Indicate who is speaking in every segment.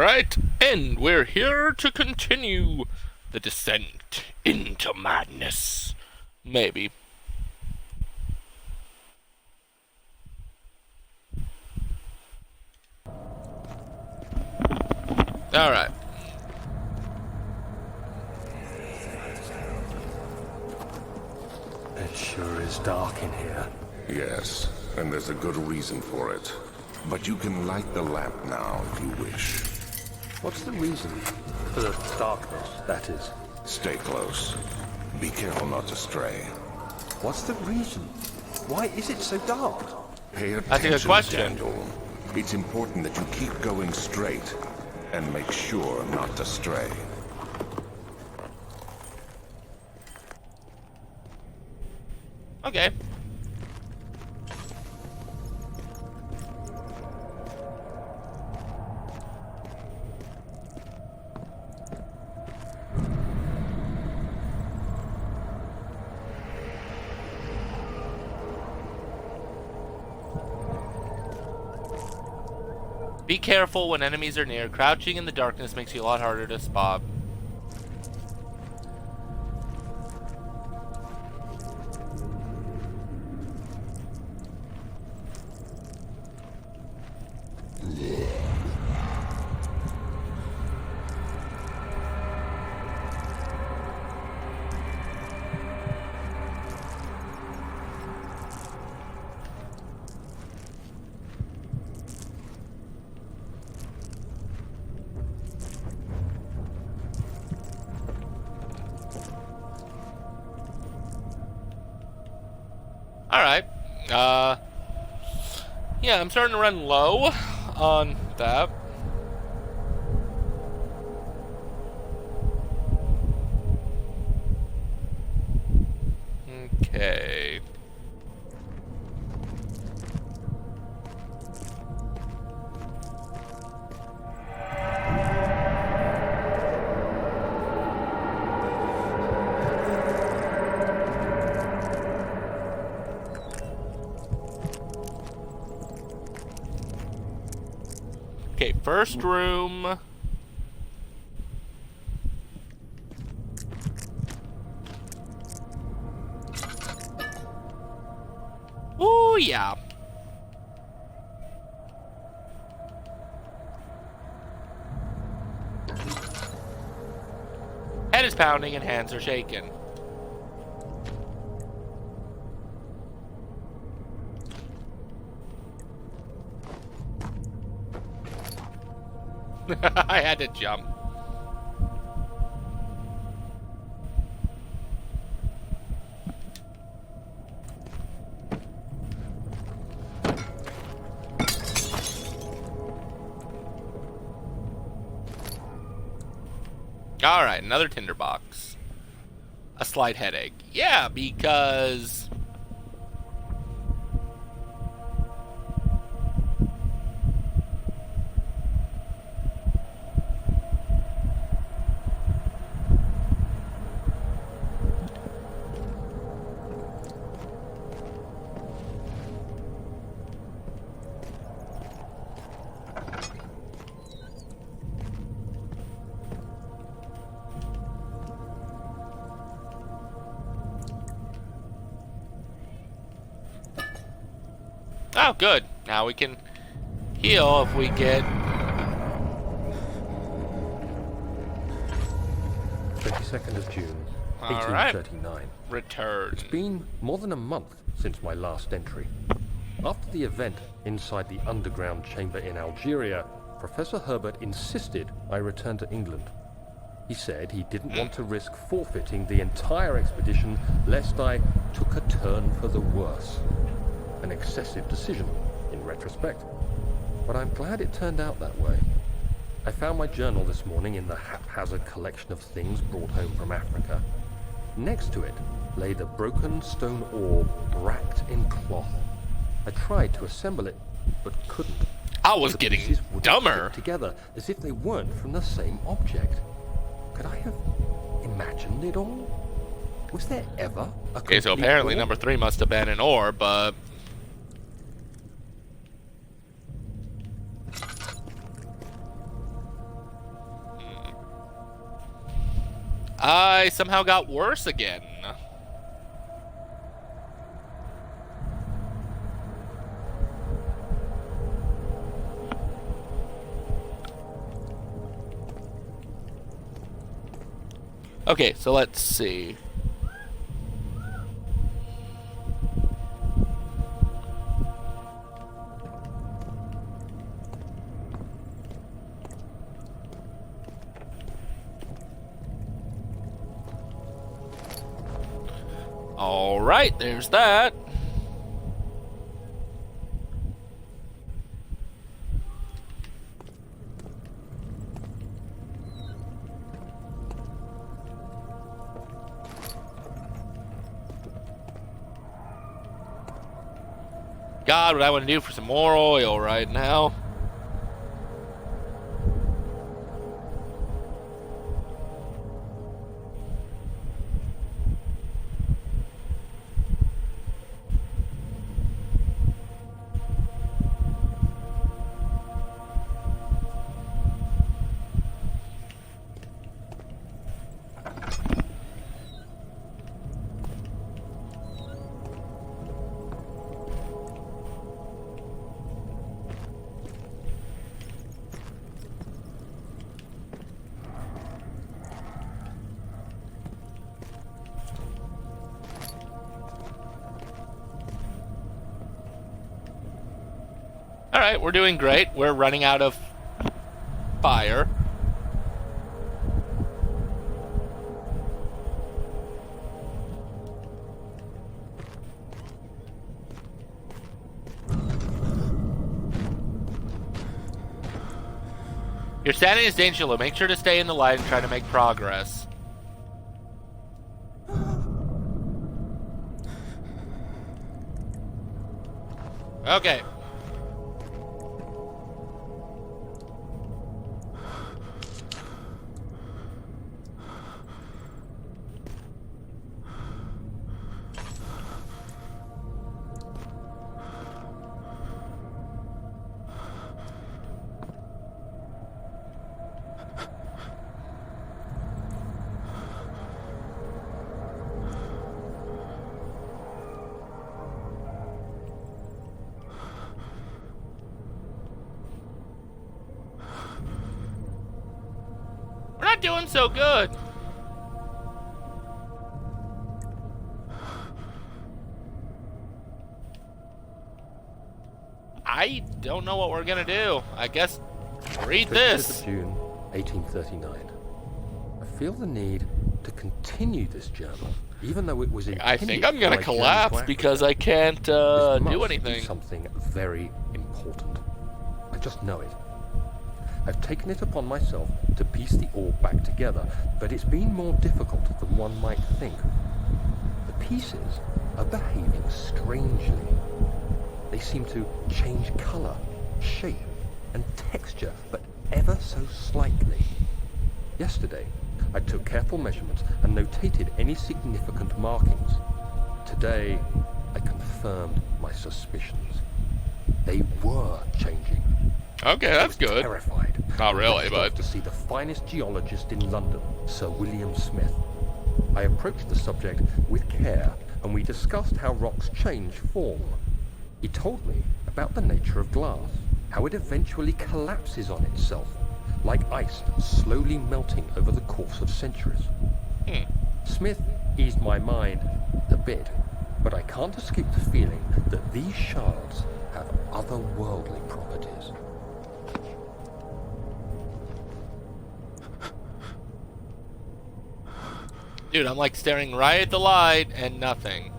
Speaker 1: Alright, and we're here to continue the descent into madness. Maybe. Alright.
Speaker 2: It sure is dark in here.
Speaker 3: Yes, and there's a good reason for it. But you can light the lamp now if you wish.
Speaker 2: What's the reason for the darkness, that is?
Speaker 3: Stay close. Be careful not to stray.
Speaker 2: What's the reason? Why is it so dark?
Speaker 3: Pay attention,
Speaker 1: That's a good question.
Speaker 3: Daniel. It's important that you keep going straight and make sure not to stray.
Speaker 1: Okay. Be careful when enemies are near. Crouching in the darkness makes you a lot harder to spot. Alright. Yeah, I'm starting to run low on that. Okay. Okay, first room. Ooh, yeah. Head is pounding and hands are shaking. I had to jump. Alright, another tinderbox. A slight headache. Yeah, because... Oh, good. Now we can heal if we get...
Speaker 2: 22nd of June,
Speaker 1: All right.
Speaker 2: 1839.
Speaker 1: Return.
Speaker 2: It's been more than a month since my last entry. After the event inside the underground chamber in Algeria, Professor Herbert insisted I return to England. He said he didn't want to risk forfeiting the entire expedition lest I took a turn for the worse. An excessive decision, in retrospect. But I'm glad it turned out that way. I found my journal this morning in the haphazard collection of things brought home from Africa. Next to it lay the broken stone orb wrapped in cloth. I tried to assemble it, but couldn't.
Speaker 1: I was
Speaker 2: The
Speaker 1: getting
Speaker 2: pieces wouldn't
Speaker 1: dumber.
Speaker 2: fit together as if they weren't from the same object. Could I have imagined it all? Was there ever a
Speaker 1: Okay, so
Speaker 2: complete
Speaker 1: apparently
Speaker 2: orb?
Speaker 1: number 3 must have been an orb, but... I somehow got worse again. Okay, so let's see. All right, there's that. God, what I want to do for some more oil right now. Alright, we're doing great. We're running out of fire. Your standing is danger low. Make sure to stay in the light and try to make progress. Okay. We're not doing so good. I don't know what we're gonna do. I guess read
Speaker 2: 25th
Speaker 1: this.
Speaker 2: of June, 1839. I feel the need to continue this journal, even though it was intended.
Speaker 1: I think I'm gonna
Speaker 2: for my journey
Speaker 1: collapse
Speaker 2: to
Speaker 1: because
Speaker 2: Africa.
Speaker 1: I can't
Speaker 2: This
Speaker 1: do
Speaker 2: must be
Speaker 1: anything.
Speaker 2: something very important. I just know it. I've taken it upon myself to piece the orb back together, but it's been more difficult than one might think. The pieces are behaving strangely. They seem to change color, shape, and texture, but ever so slightly. Yesterday, I took careful measurements and notated any significant markings. Today, I confirmed my suspicions. They were changing.
Speaker 1: Okay, that's good.
Speaker 2: Terrified.
Speaker 1: Not really,
Speaker 2: I rushed off
Speaker 1: but
Speaker 2: to see the finest geologist in London, Sir William Smith. I approached the subject with care, and we discussed how rocks change form. He told me about the nature of glass, how it eventually collapses on itself, like ice slowly melting over the course of centuries. Smith eased my mind a bit, but I can't escape the feeling that these shards have otherworldly properties.
Speaker 1: dude, I'm like staring right at the light and nothing.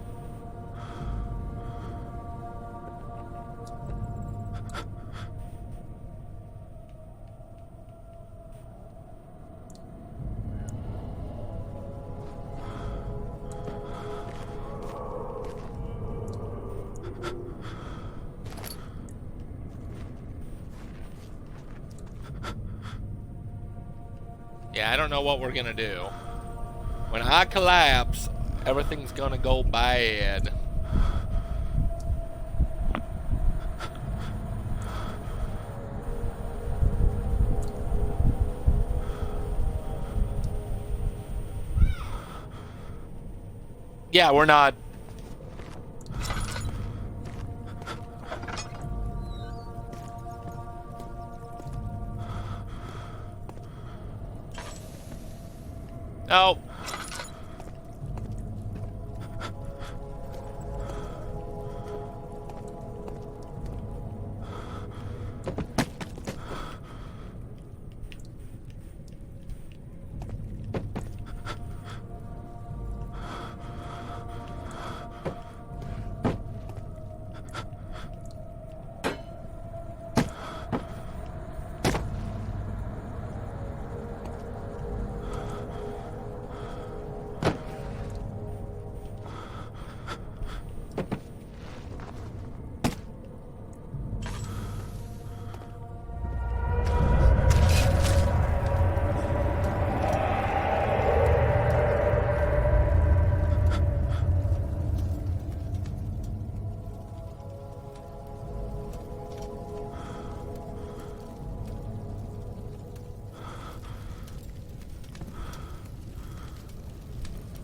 Speaker 1: Yeah, I don't know what we're gonna do. When I collapse, everything's gonna go bad. Yeah, we're not... Oh.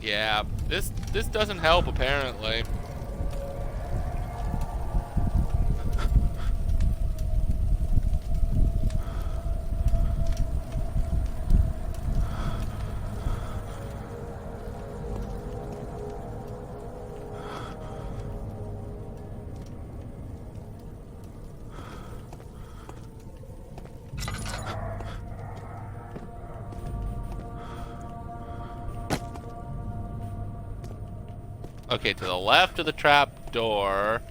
Speaker 1: Yeah, this doesn't help, apparently. Okay, to the left of the trap door.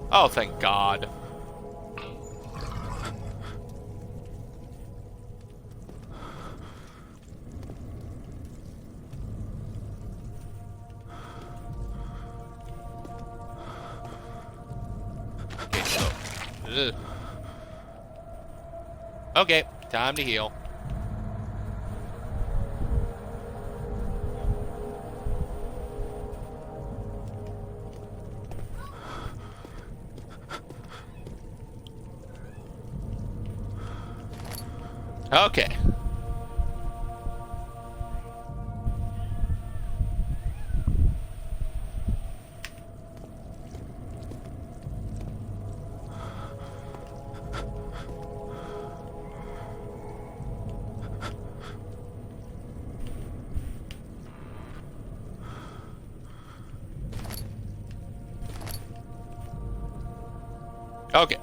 Speaker 1: Oh, thank God. Okay, so... Ugh. Okay, time to heal. Okay. Okay.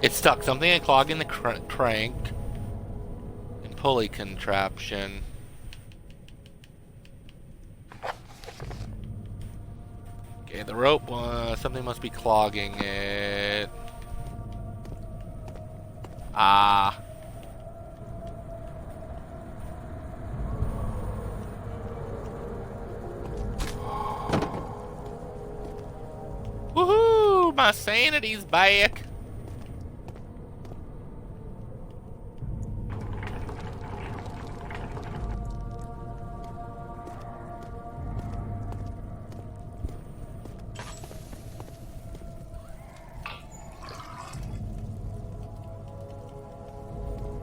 Speaker 1: It's stuck. Something clogging the crank and pulley contraption. Okay, the rope, something must be clogging it. Ah. Woohoo! My sanity's back.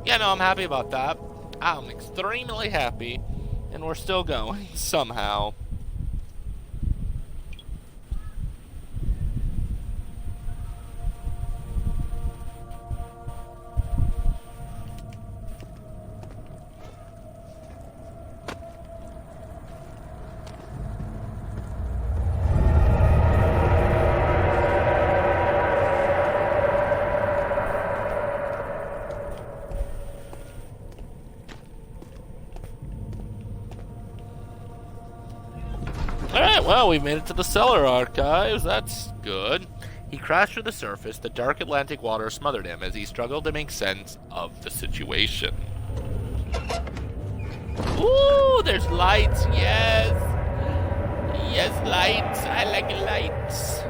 Speaker 1: Yeah, no, I'm happy about that. I'm extremely happy. And we're still going, somehow. Alright, well, we made it to the cellar archives. That's good. He crashed to the surface. The dark Atlantic water smothered him as he struggled to make sense of the situation. Ooh, there's lights. Yes. Yes, lights. I like lights.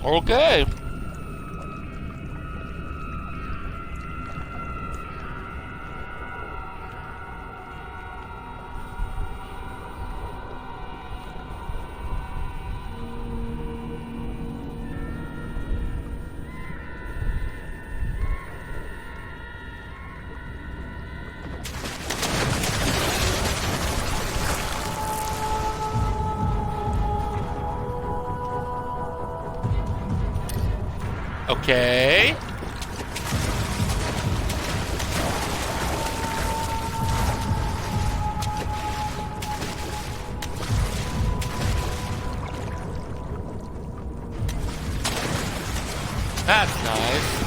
Speaker 1: Okay. Okay. That's nice.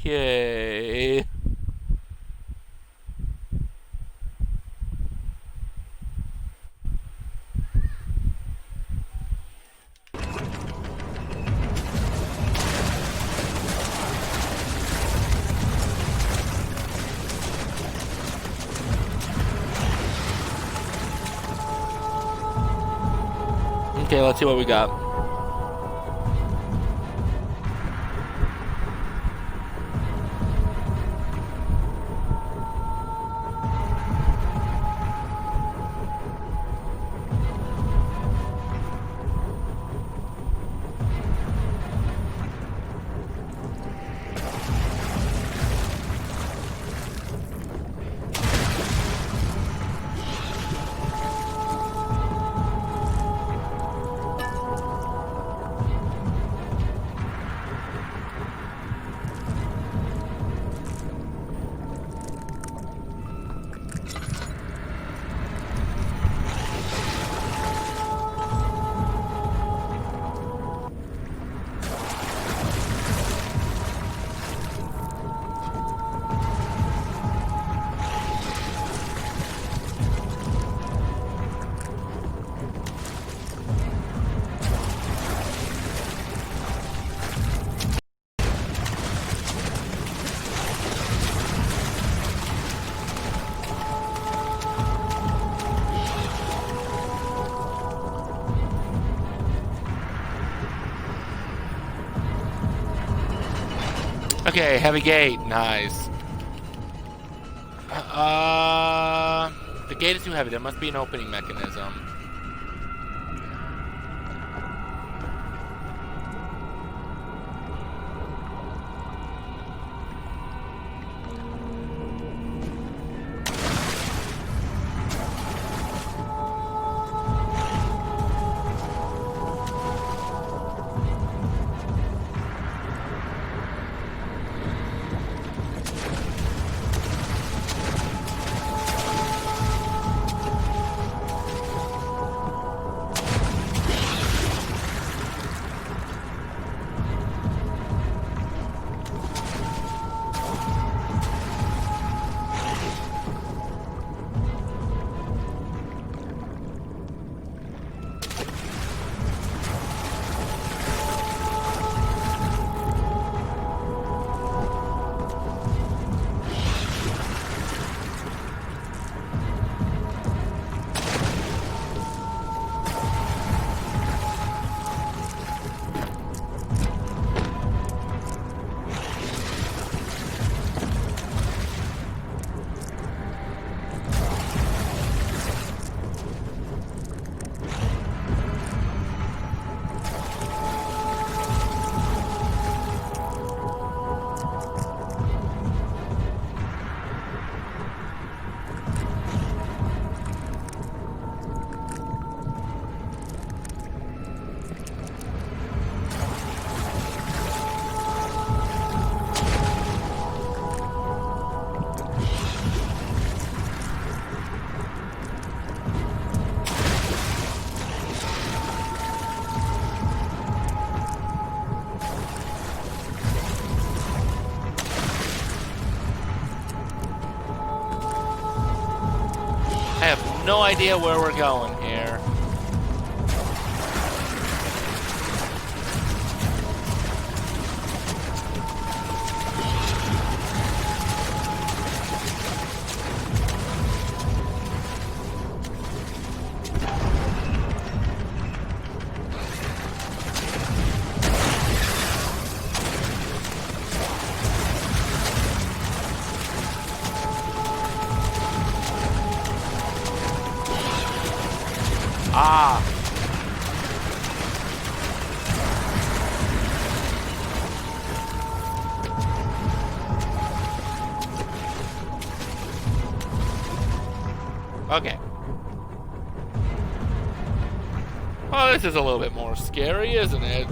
Speaker 1: Okay. Okay, let's see what we got. Okay, heavy gate. Nice. The gate is too heavy. There must be an opening mechanism. no idea where we're going here. Ah. Okay. Well, this is a little bit more scary, isn't it?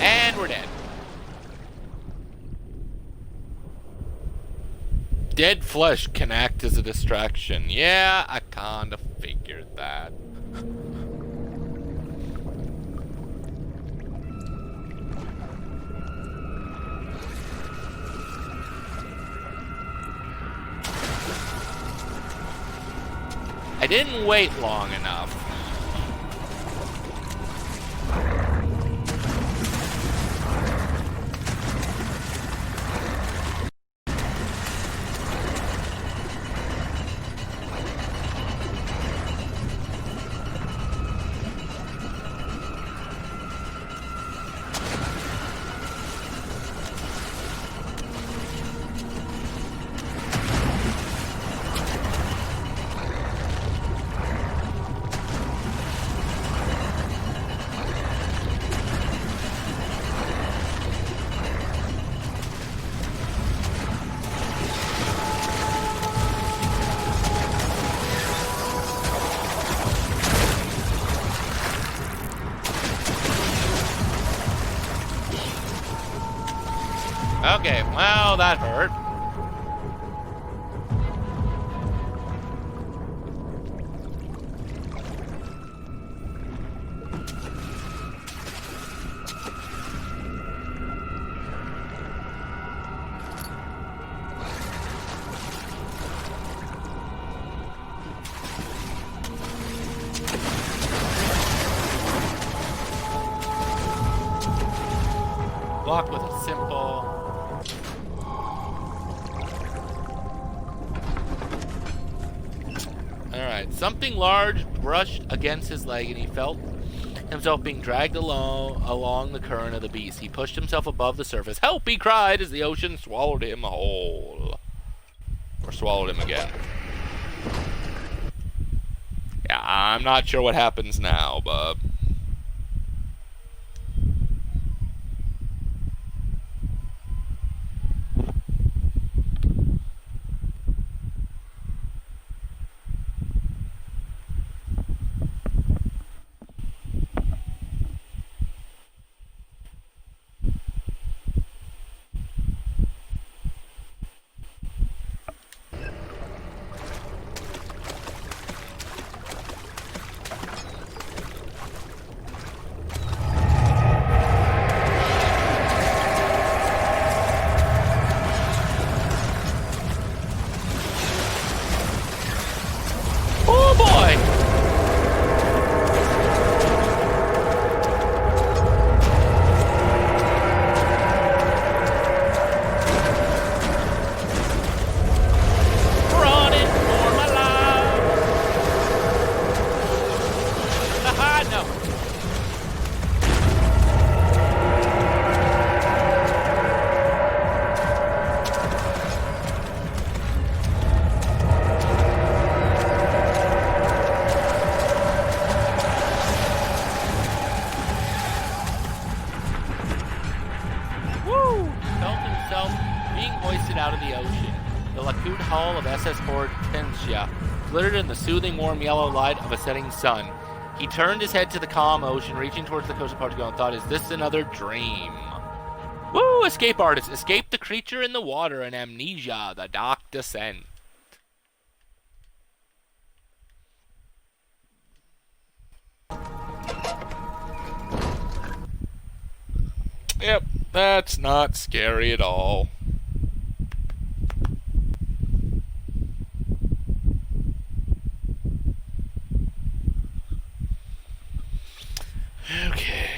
Speaker 1: And we're dead. Dead flesh can act as a distraction. Yeah, I kinda figured that. I didn't wait long enough. Okay, well, that hurt. Block with a simple... Alright, something large brushed against his leg and he felt himself being dragged along the current of the beast. He pushed himself above the surface. Help, he cried as the ocean swallowed him whole. Or swallowed him again. Yeah, I'm not sure what happens now, but... hull of SS Hortensia glittered in the soothing, warm yellow light of a setting sun. He turned his head to the calm ocean, reaching towards the coast of Portugal, and thought, is this another dream? Woo! Escape artist. Escape the creature in the water and amnesia, the dark descent. Yep, that's not scary at all. Okay.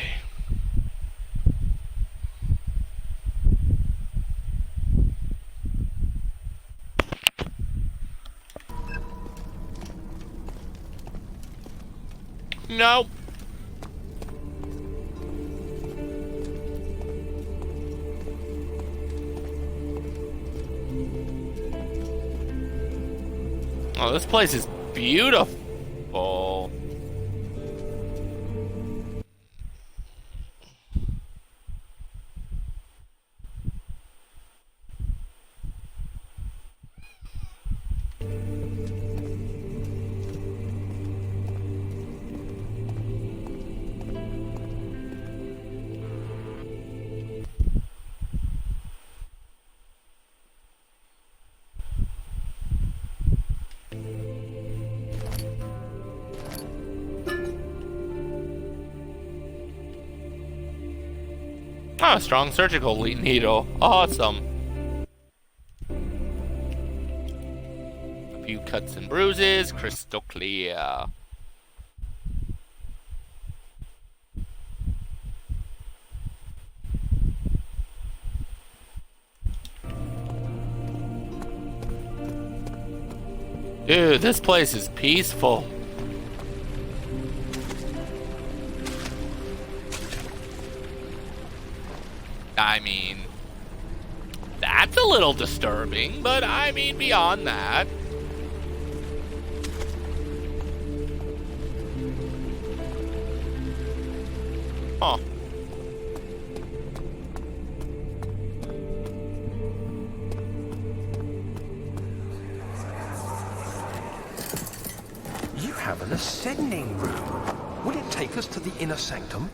Speaker 1: Nope. Oh, this place is beautiful. Ah, strong surgical needle. Awesome. A few cuts and bruises. Crystal clear. Dude, this place is peaceful. I mean, that's a little disturbing, but I mean, beyond that. Huh.
Speaker 2: You have an ascending room. Will it take us to the inner sanctum?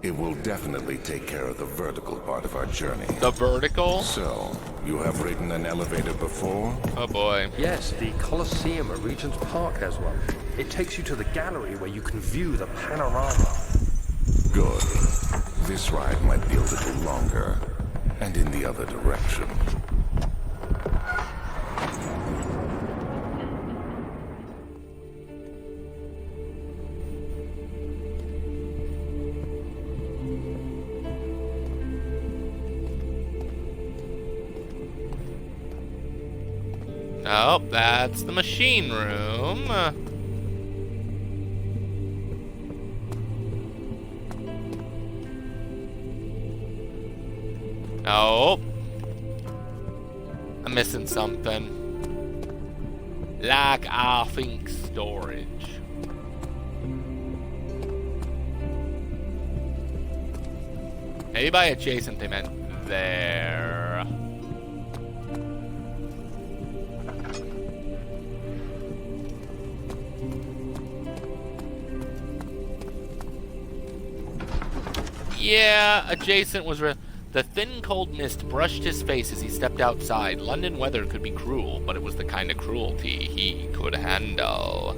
Speaker 3: It will definitely take care of the vertical part of our journey.
Speaker 1: The vertical?
Speaker 3: So, you have ridden an elevator before?
Speaker 1: Oh boy.
Speaker 2: Yes, the Colosseum at Regent's Park has one. It takes you to the gallery where you can view the panorama.
Speaker 3: Good. This ride might be a little longer, and in the other direction.
Speaker 1: Oh, that's the machine room. Oh. I'm missing something. Like, I think storage. Maybe by adjacent they meant there. Yeah, adjacent was the thin cold mist brushed his face as he stepped outside. London weather could be cruel, but it was the kind of cruelty he could handle.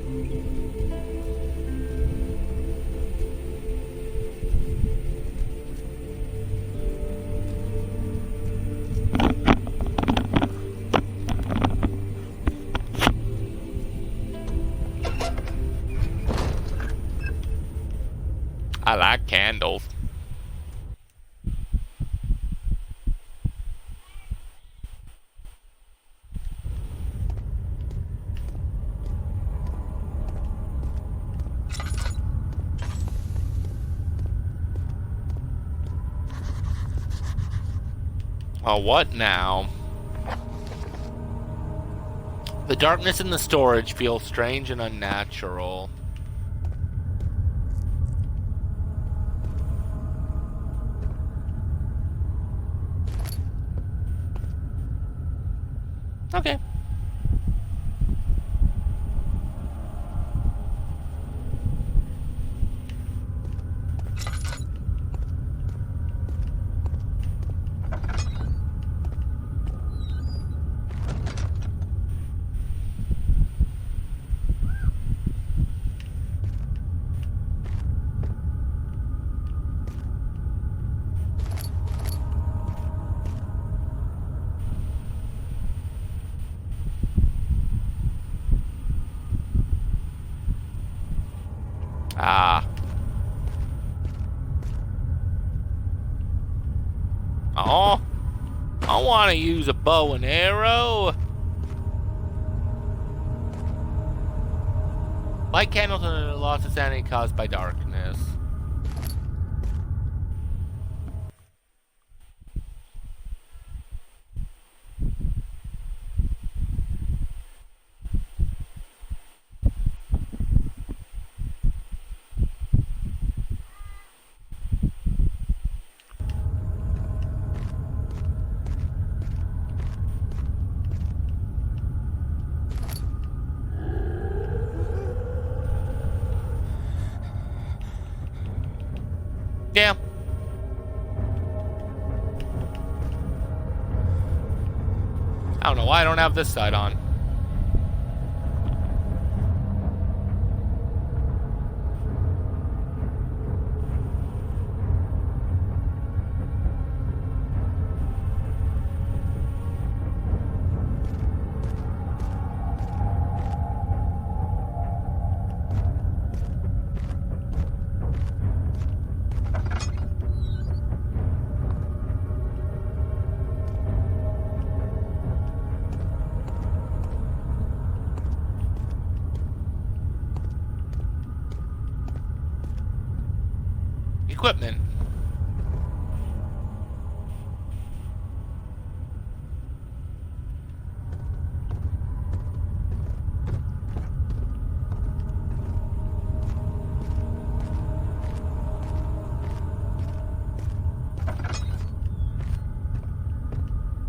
Speaker 1: I like candles. Oh, what now? The darkness in the storage feels strange and unnatural. Okay. Oh, I want to use a bow and arrow. Light candles and a loss of sanity caused by darkness. Yeah. I don't know why I don't have this side on. Equipment.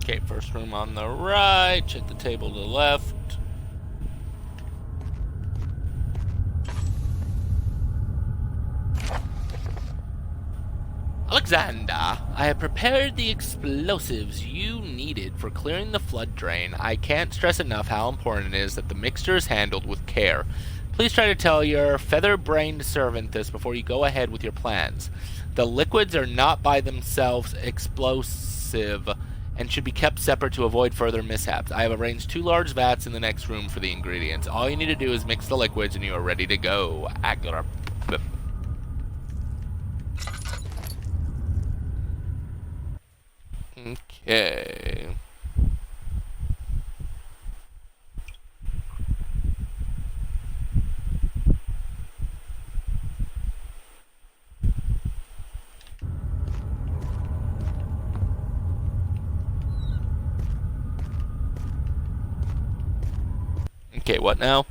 Speaker 1: Okay, first room on the right. Check the table to the left. Alexander, I have prepared the explosives you needed for clearing the flood drain. I can't stress enough how important it is that the mixture is handled with care. Please try to tell your feather-brained servant this before you go ahead with your plans. The liquids are not by themselves explosive and should be kept separate to avoid further mishaps. I have arranged 2 large vats in the next room for the ingredients. All you need to do is mix the liquids and you are ready to go. Okay. Okay, what now?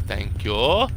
Speaker 1: Thank you.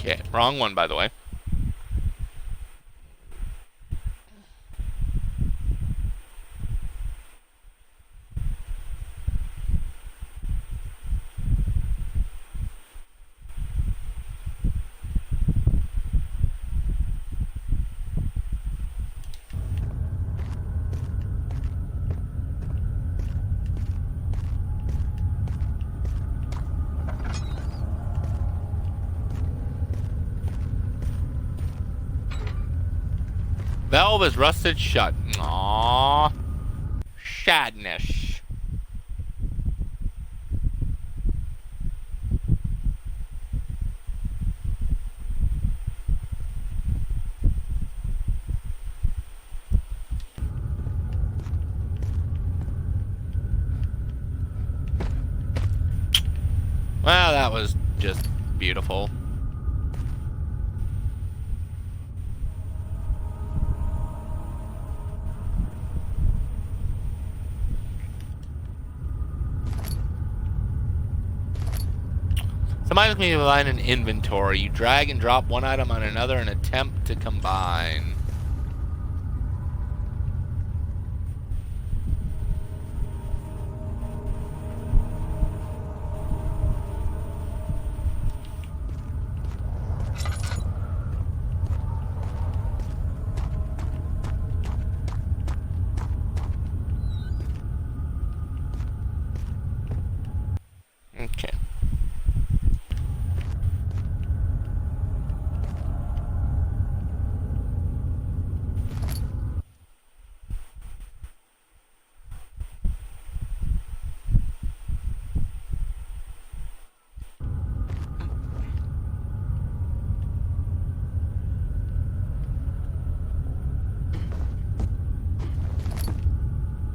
Speaker 1: Okay, wrong one, by the way. Valve is rusted shut. Aww. Sadness. was just beautiful. Some items can be combined in inventory. You drag and drop one item on another and attempt to combine. Okay.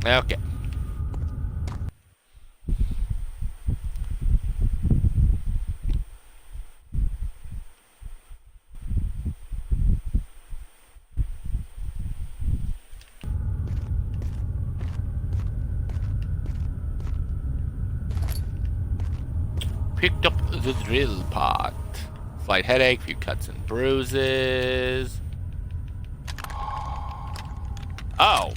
Speaker 1: Okay. Picked up the drill pot. Slight headache, few cuts and bruises. Oh.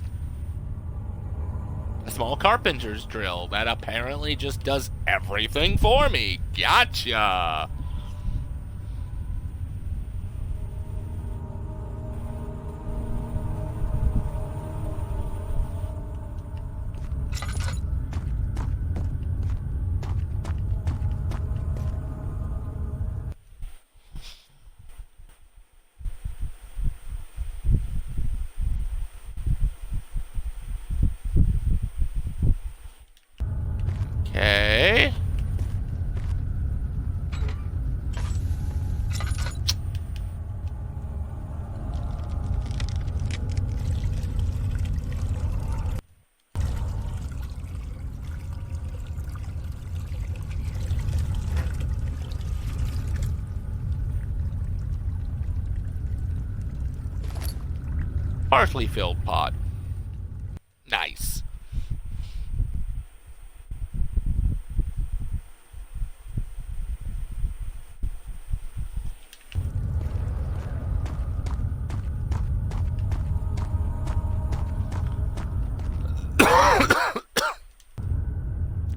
Speaker 1: A small carpenter's drill that apparently just does everything for me. Gotcha. Okay. Partially filled pot. Nice.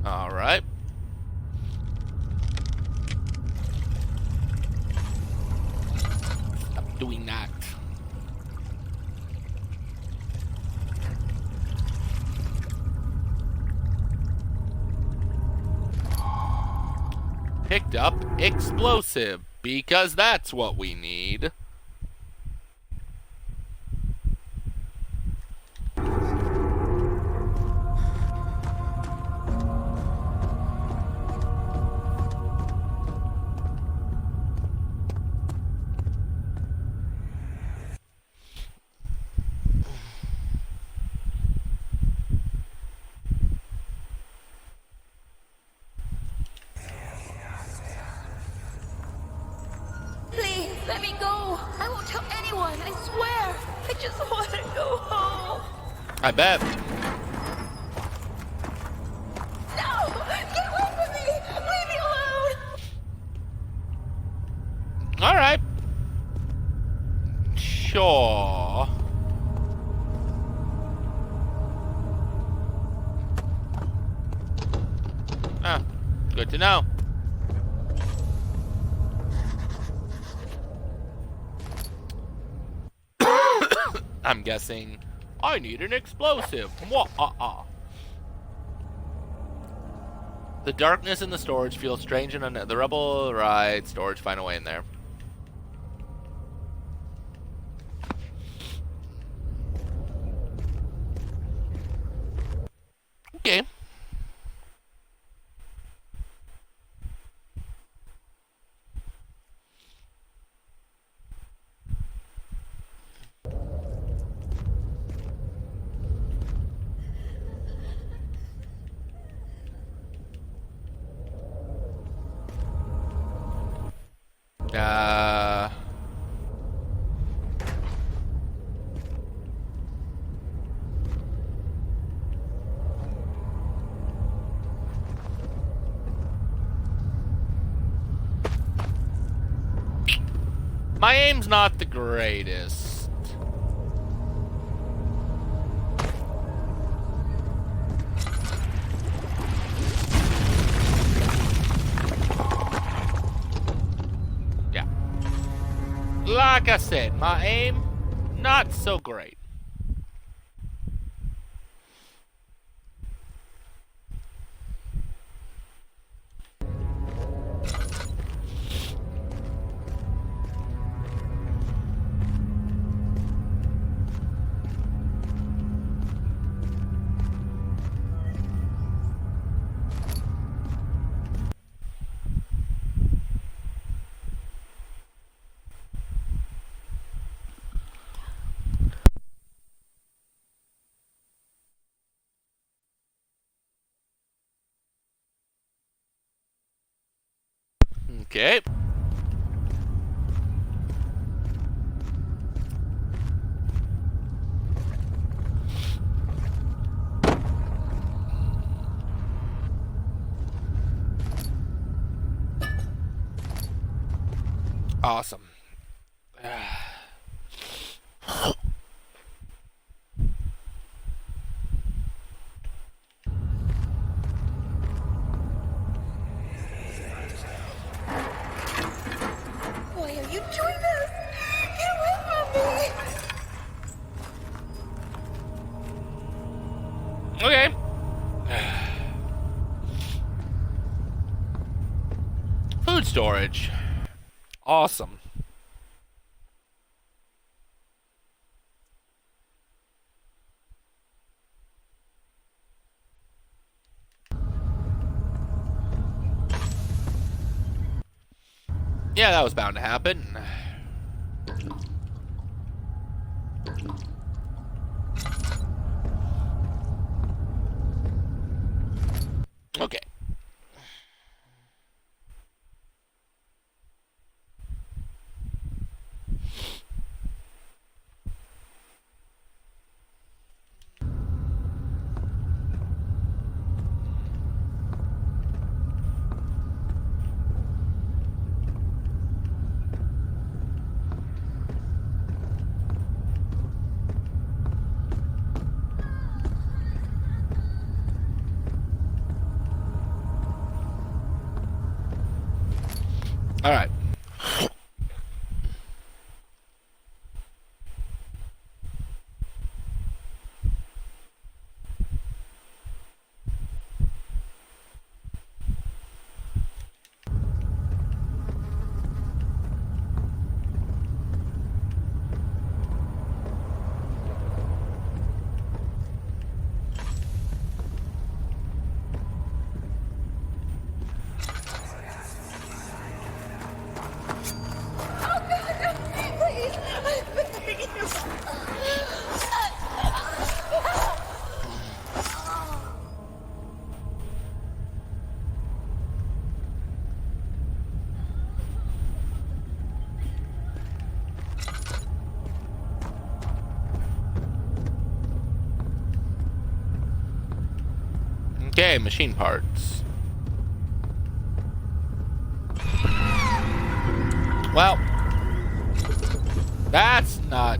Speaker 1: All right. Stop doing that. Picked up explosive, because that's what we need.
Speaker 4: Let me go. I won't tell anyone, I swear. I just want to go home.
Speaker 1: I bet.
Speaker 4: No! Get away from me! Leave me alone!
Speaker 1: All right. Sure. Ah, good to know. I'm guessing I need an explosive. The darkness in the storage feels strange and the rebel right storage, find a way in there. Okay. Uh... My aim's not the greatest. Yeah. Like I said, my aim, not so great. Okay. Awesome.
Speaker 4: Why are you doing this? Get away from me!
Speaker 1: Okay. Food storage. Awesome. Yeah, that was bound to happen. Okay. All right.
Speaker 4: Please, I beg you.
Speaker 1: Okay, machine parts. Well, that's not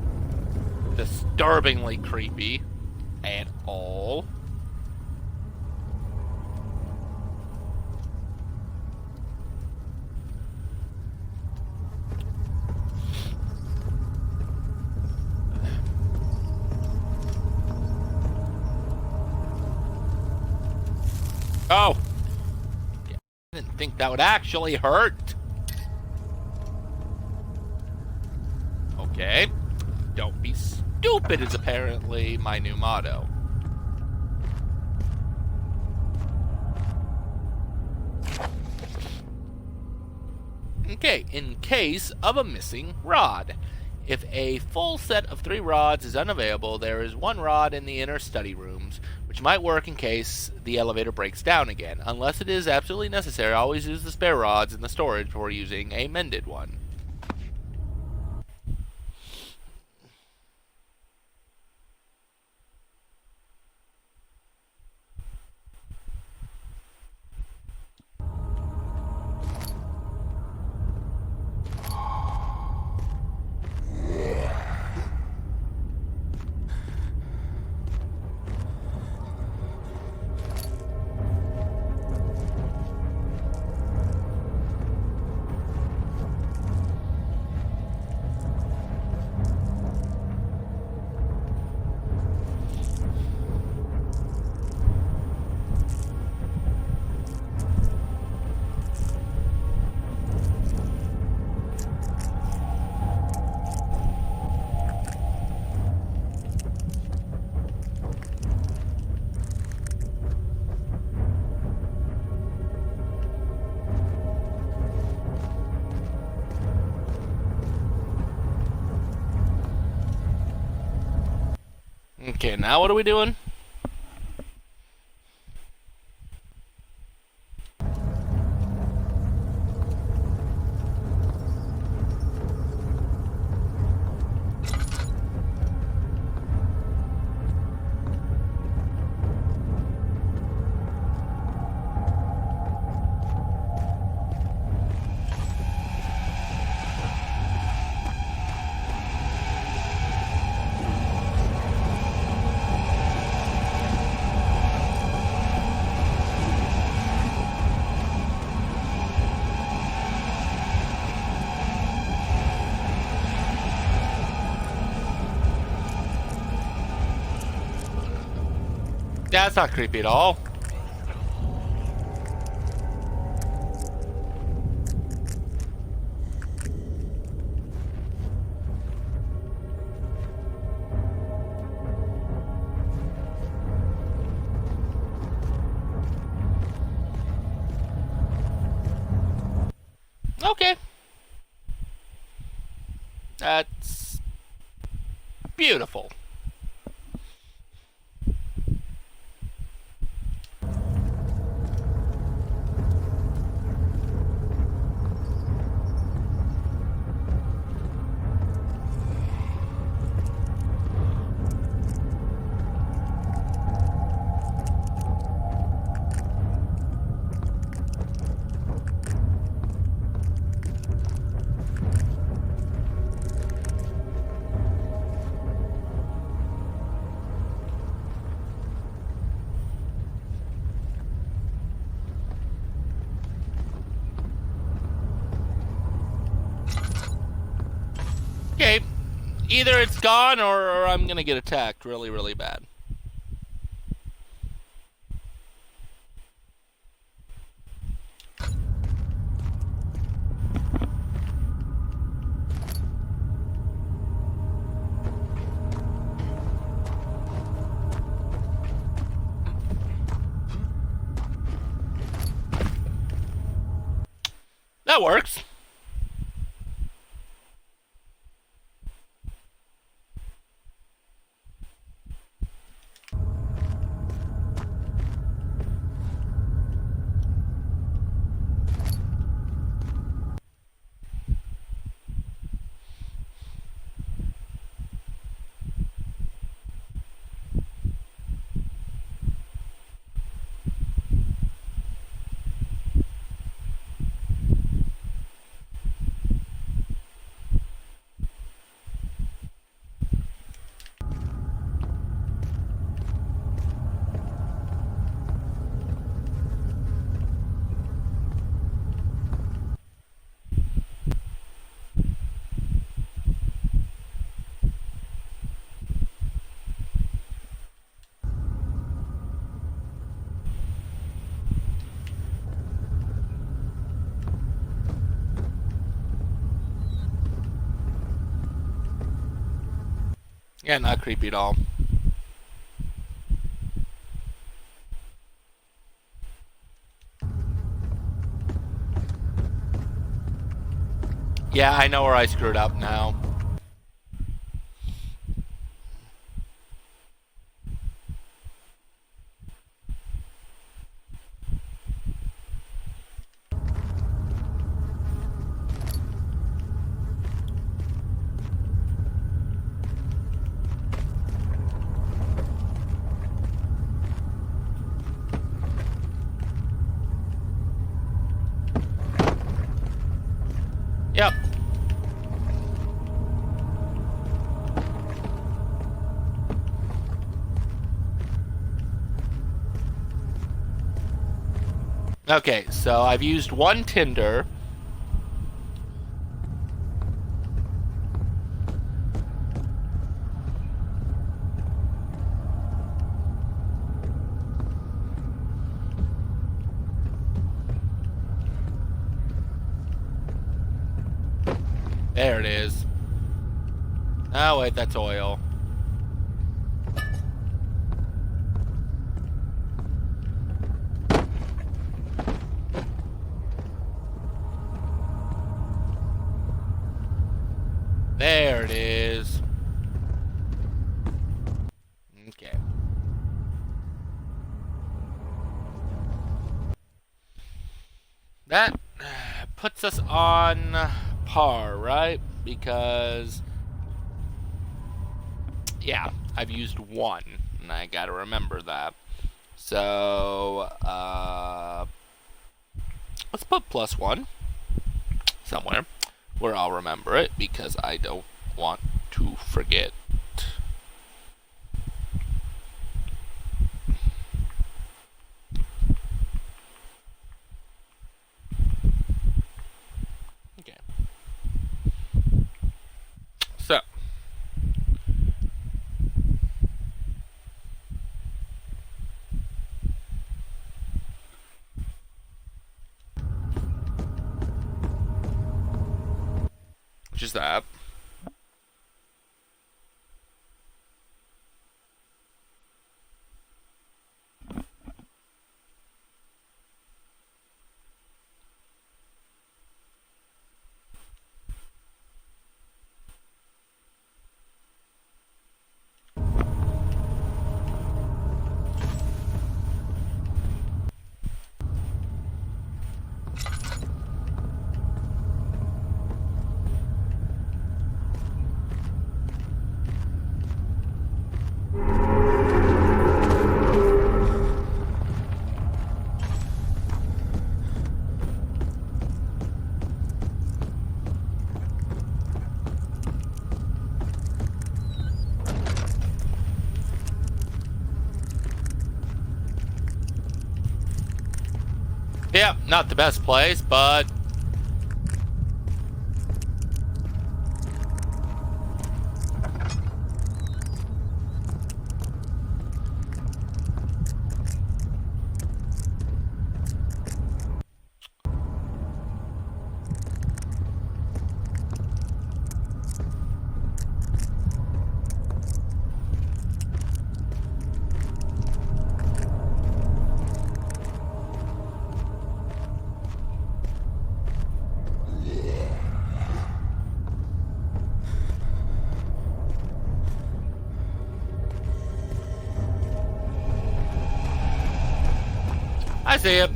Speaker 1: disturbingly creepy at all. Oh! Yeah, I didn't think that would actually hurt. Okay. Don't be stupid is apparently my new motto. Okay, in case of a missing rod. If a full set of 3 rods is unavailable, there is 1 rod in the inner study rooms, which might work in case the elevator breaks down again. Unless it is absolutely necessary, always use the spare rods in the storage before using a mended one. Okay, now what are we doing? That's not creepy at all. Okay. That's beautiful. Okay. Either it's gone or I'm gonna get attacked really, really bad. That works. Yeah, not creepy at all. Yeah, I know where I screwed up now. Yep. Okay, so I've used one tinder. There it is. Oh, wait, that's oil. There it is. puts us on par, right? Because, yeah, I've used 1, and I gotta remember that. So, let's put +1 somewhere where I'll remember it, because I don't want to forget. Okay. So, which is that. Yeah, not the best place, but I see it.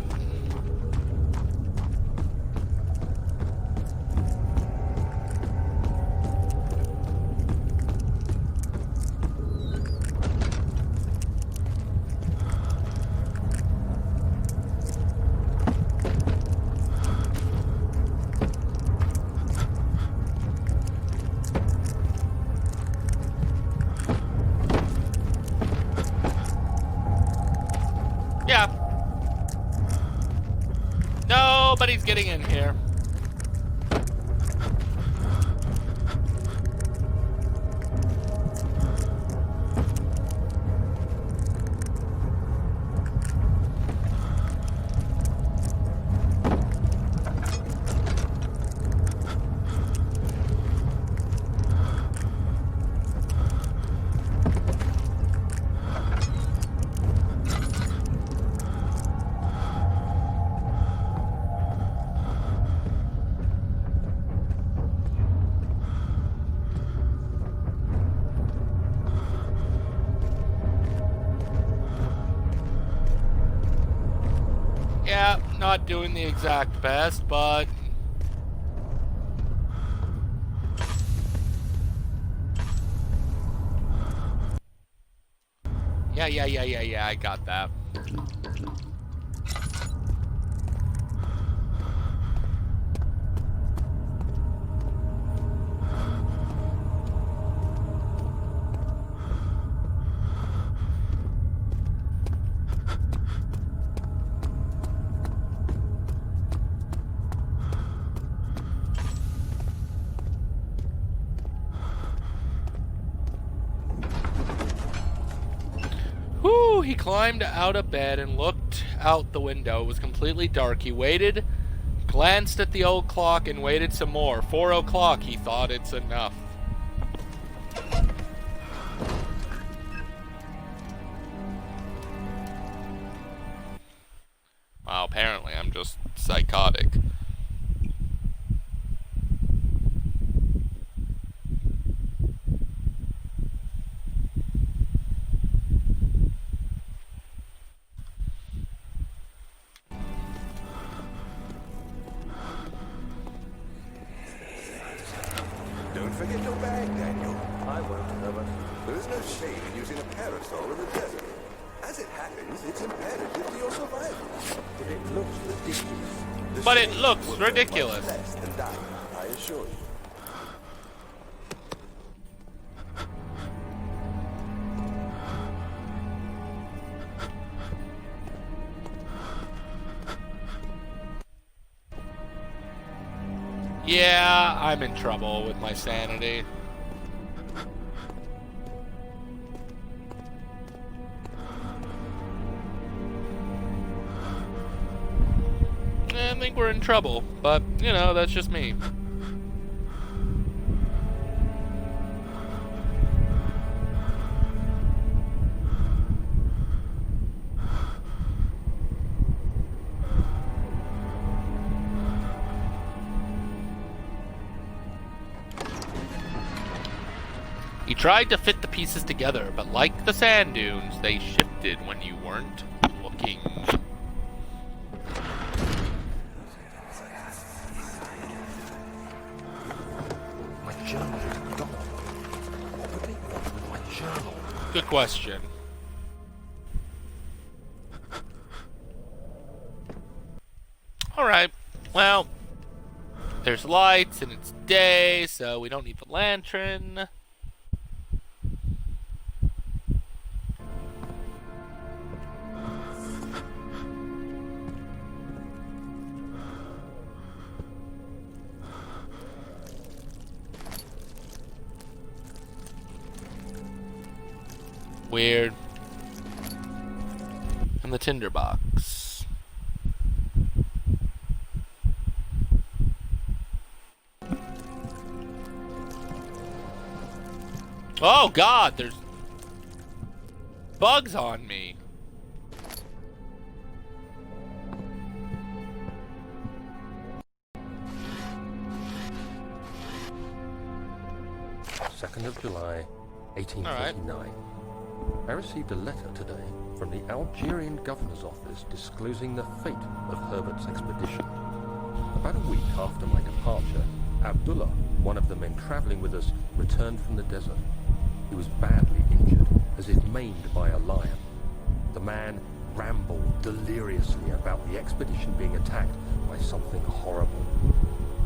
Speaker 1: Yeah. Nobody's getting in here. Yeah, not doing the exact best, but yeah, I got that. Whew, he climbed out of bed and looked out the window. It was completely dark. He waited, glanced at the old clock, and waited some more. 4 o'clock, he thought, it's enough. Well, apparently I'm just psychotic.
Speaker 5: Don't forget your bag, Daniel.
Speaker 6: I won't, Herbert.
Speaker 5: There is no shame in using a parasol in the desert. As it happens, it's imperative to your survival.
Speaker 6: But it looks ridiculous.
Speaker 5: The
Speaker 1: But it
Speaker 5: shame
Speaker 1: looks
Speaker 5: will hurt
Speaker 1: ridiculous.
Speaker 5: much less than dying, I assure you.
Speaker 1: Yeah, I'm in trouble with my sanity. I think we're in trouble, but, you know, that's just me. He tried to fit the pieces together, but like the sand dunes, they shifted when you weren't looking.
Speaker 2: My journal is gone. What would they want with my journal?
Speaker 1: Good question. Alright, well, there's lights and it's day, so we don't need the lantern. Weird. And the tinderbox. Oh God, there's bugs on me.
Speaker 2: July 1839. I received a letter today from the Algerian governor's office disclosing the fate of Herbert's expedition. About a week after my departure, Abdullah, one of the men traveling with us, returned from the desert. He was badly injured, as if maimed by a lion. The man rambled deliriously about the expedition being attacked by something horrible.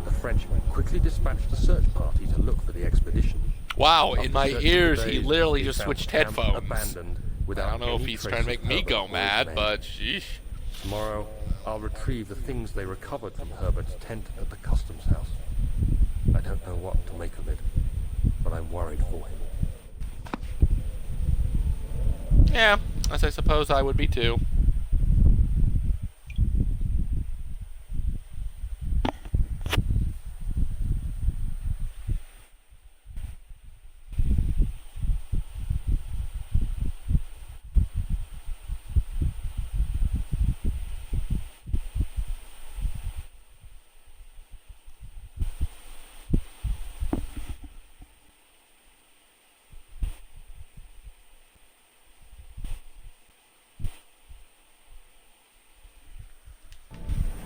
Speaker 2: The Frenchman quickly dispatched a search party to look for the expedition.
Speaker 1: Wow, in
Speaker 2: After
Speaker 1: my
Speaker 2: searching
Speaker 1: ears,
Speaker 2: for
Speaker 1: he
Speaker 2: days,
Speaker 1: literally
Speaker 2: they
Speaker 1: just
Speaker 2: found
Speaker 1: switched
Speaker 2: the camp
Speaker 1: headphones.
Speaker 2: abandoned
Speaker 1: I
Speaker 2: without
Speaker 1: don't know if
Speaker 2: any
Speaker 1: he's
Speaker 2: trace
Speaker 1: trying to
Speaker 2: of
Speaker 1: make me
Speaker 2: Herbert
Speaker 1: go
Speaker 2: or his
Speaker 1: mad,
Speaker 2: men.
Speaker 1: but sheesh.
Speaker 2: Tomorrow, I'll retrieve the things they recovered from Herbert's tent at the customs house. I don't know what to make of it, but I'm worried for him.
Speaker 1: Yeah, as I suppose I would be too.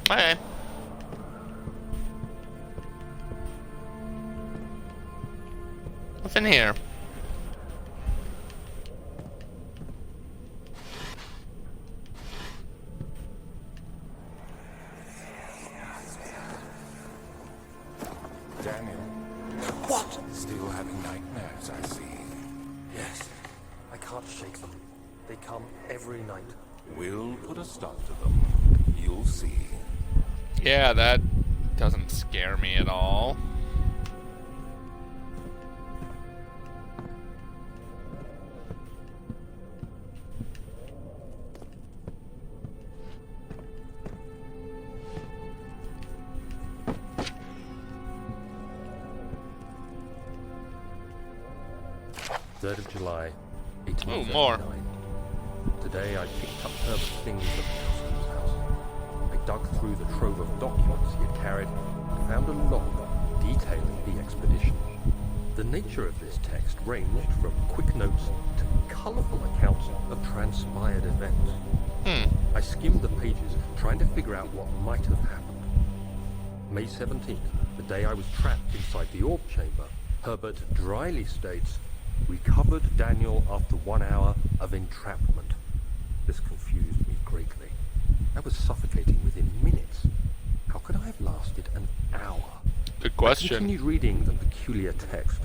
Speaker 1: Okay. What's in here?
Speaker 3: Daniel.
Speaker 2: What?
Speaker 3: Still having nightmares, I see.
Speaker 2: Yes. I can't shake them. They come every night.
Speaker 3: We'll put a stop to them. You'll see.
Speaker 1: Yeah, that doesn't scare me at all.
Speaker 2: July 3rd, 1839.
Speaker 1: Ooh, more.
Speaker 2: Today I picked up Herbert's things at the customs house. I dug through the trove of documents he had carried and found a log detailing the expedition. The nature of this text ranged from quick notes to colourful accounts of transpired events. I skimmed the pages, trying to figure out what might have happened. May 17th, the day I was trapped inside the orb chamber, Herbert dryly states, recovered Daniel after 1 hour of entrapment. This confused me greatly. I was suffocating within minutes. How could I have lasted an hour?
Speaker 1: Good
Speaker 2: I
Speaker 1: question.
Speaker 2: continued reading the peculiar text.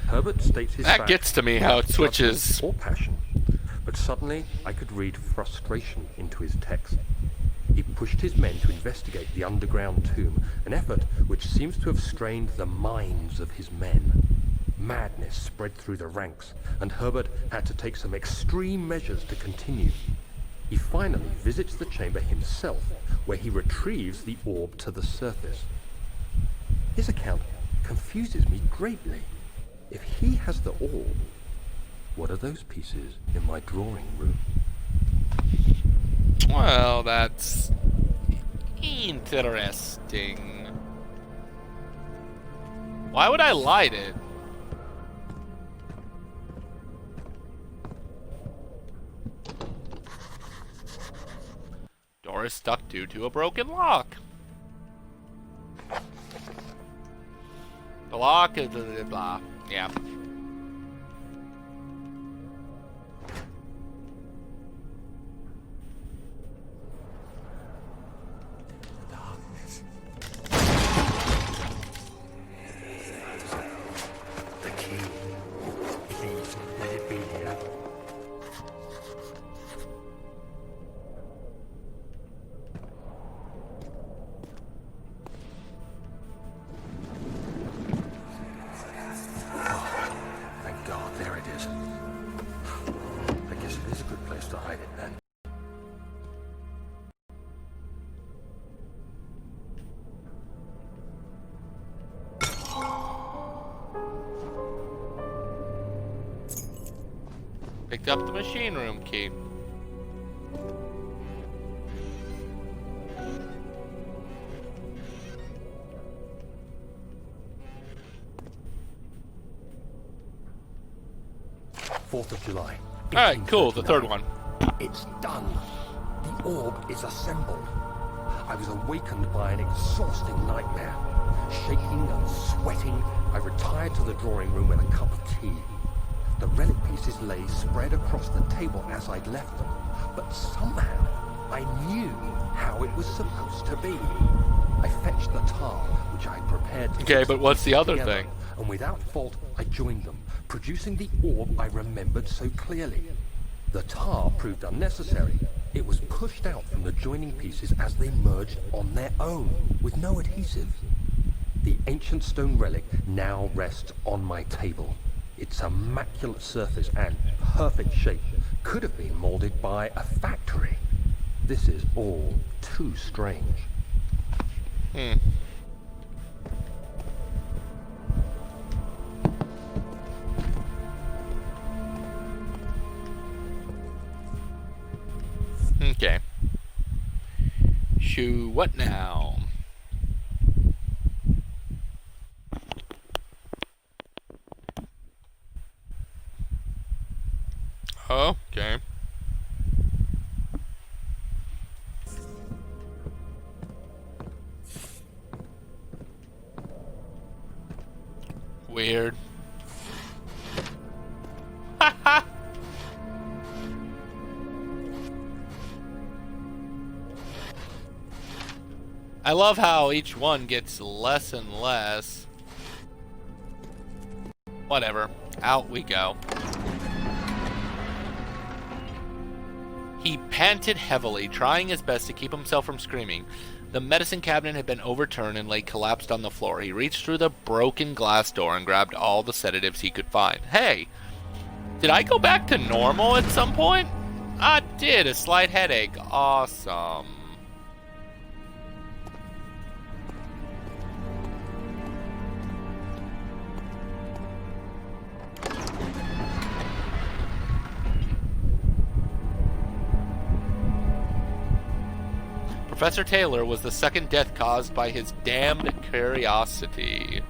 Speaker 2: Herbert states his
Speaker 1: That
Speaker 2: facts
Speaker 1: gets to me how it
Speaker 2: without
Speaker 1: switches.
Speaker 2: judgment or passion. But suddenly, I could read frustration into his text. He pushed his men to investigate the underground tomb, an effort which seems to have strained the minds of his men. Madness spread through the ranks, and Herbert had to take some extreme measures to continue. He finally visits the chamber himself, where he retrieves the orb to the surface. His account confuses me greatly. If he has the orb, what are those pieces in my drawing room?
Speaker 1: Well, that's interesting. Why would I light it? Door is stuck due to a broken lock. The lock is blah. Yeah.
Speaker 2: The key. Please, let it be here. Thank God, there it is. I guess it is a good place to hide it then.
Speaker 1: Picked up the machine room key.
Speaker 2: Fourth of July.
Speaker 1: Alright, cool, the third
Speaker 2: 1839.
Speaker 1: one.
Speaker 2: It's done. The orb is assembled. I was awakened by an exhausting nightmare. Shaking and sweating, I retired to the drawing room with a cup of tea. The relic pieces lay spread across the table as I'd left them, but somehow I knew how it was supposed to be. I fetched the tar, which I had prepared to
Speaker 1: Okay,
Speaker 2: fix
Speaker 1: but what's the other
Speaker 2: together,
Speaker 1: thing?
Speaker 2: and without fault I joined them, producing the orb I remembered so clearly. The tar proved unnecessary. It was pushed out from the joining pieces as they merged on their own, with no adhesive. The ancient stone relic now rests on my table. Its immaculate surface and perfect shape could have been molded by a factory. This is all too strange.
Speaker 1: Okay. Shoo, what now? Okay. Weird. I love how each one gets less and less. Whatever. Out we go. He panted heavily, trying his best to keep himself from screaming. The medicine cabinet had been overturned and lay collapsed on the floor. He reached through the broken glass door and grabbed all the sedatives he could find. Hey, did I go back to normal at some point? I did, a slight headache. Awesome. Professor Taylor was the second death caused by his damned curiosity.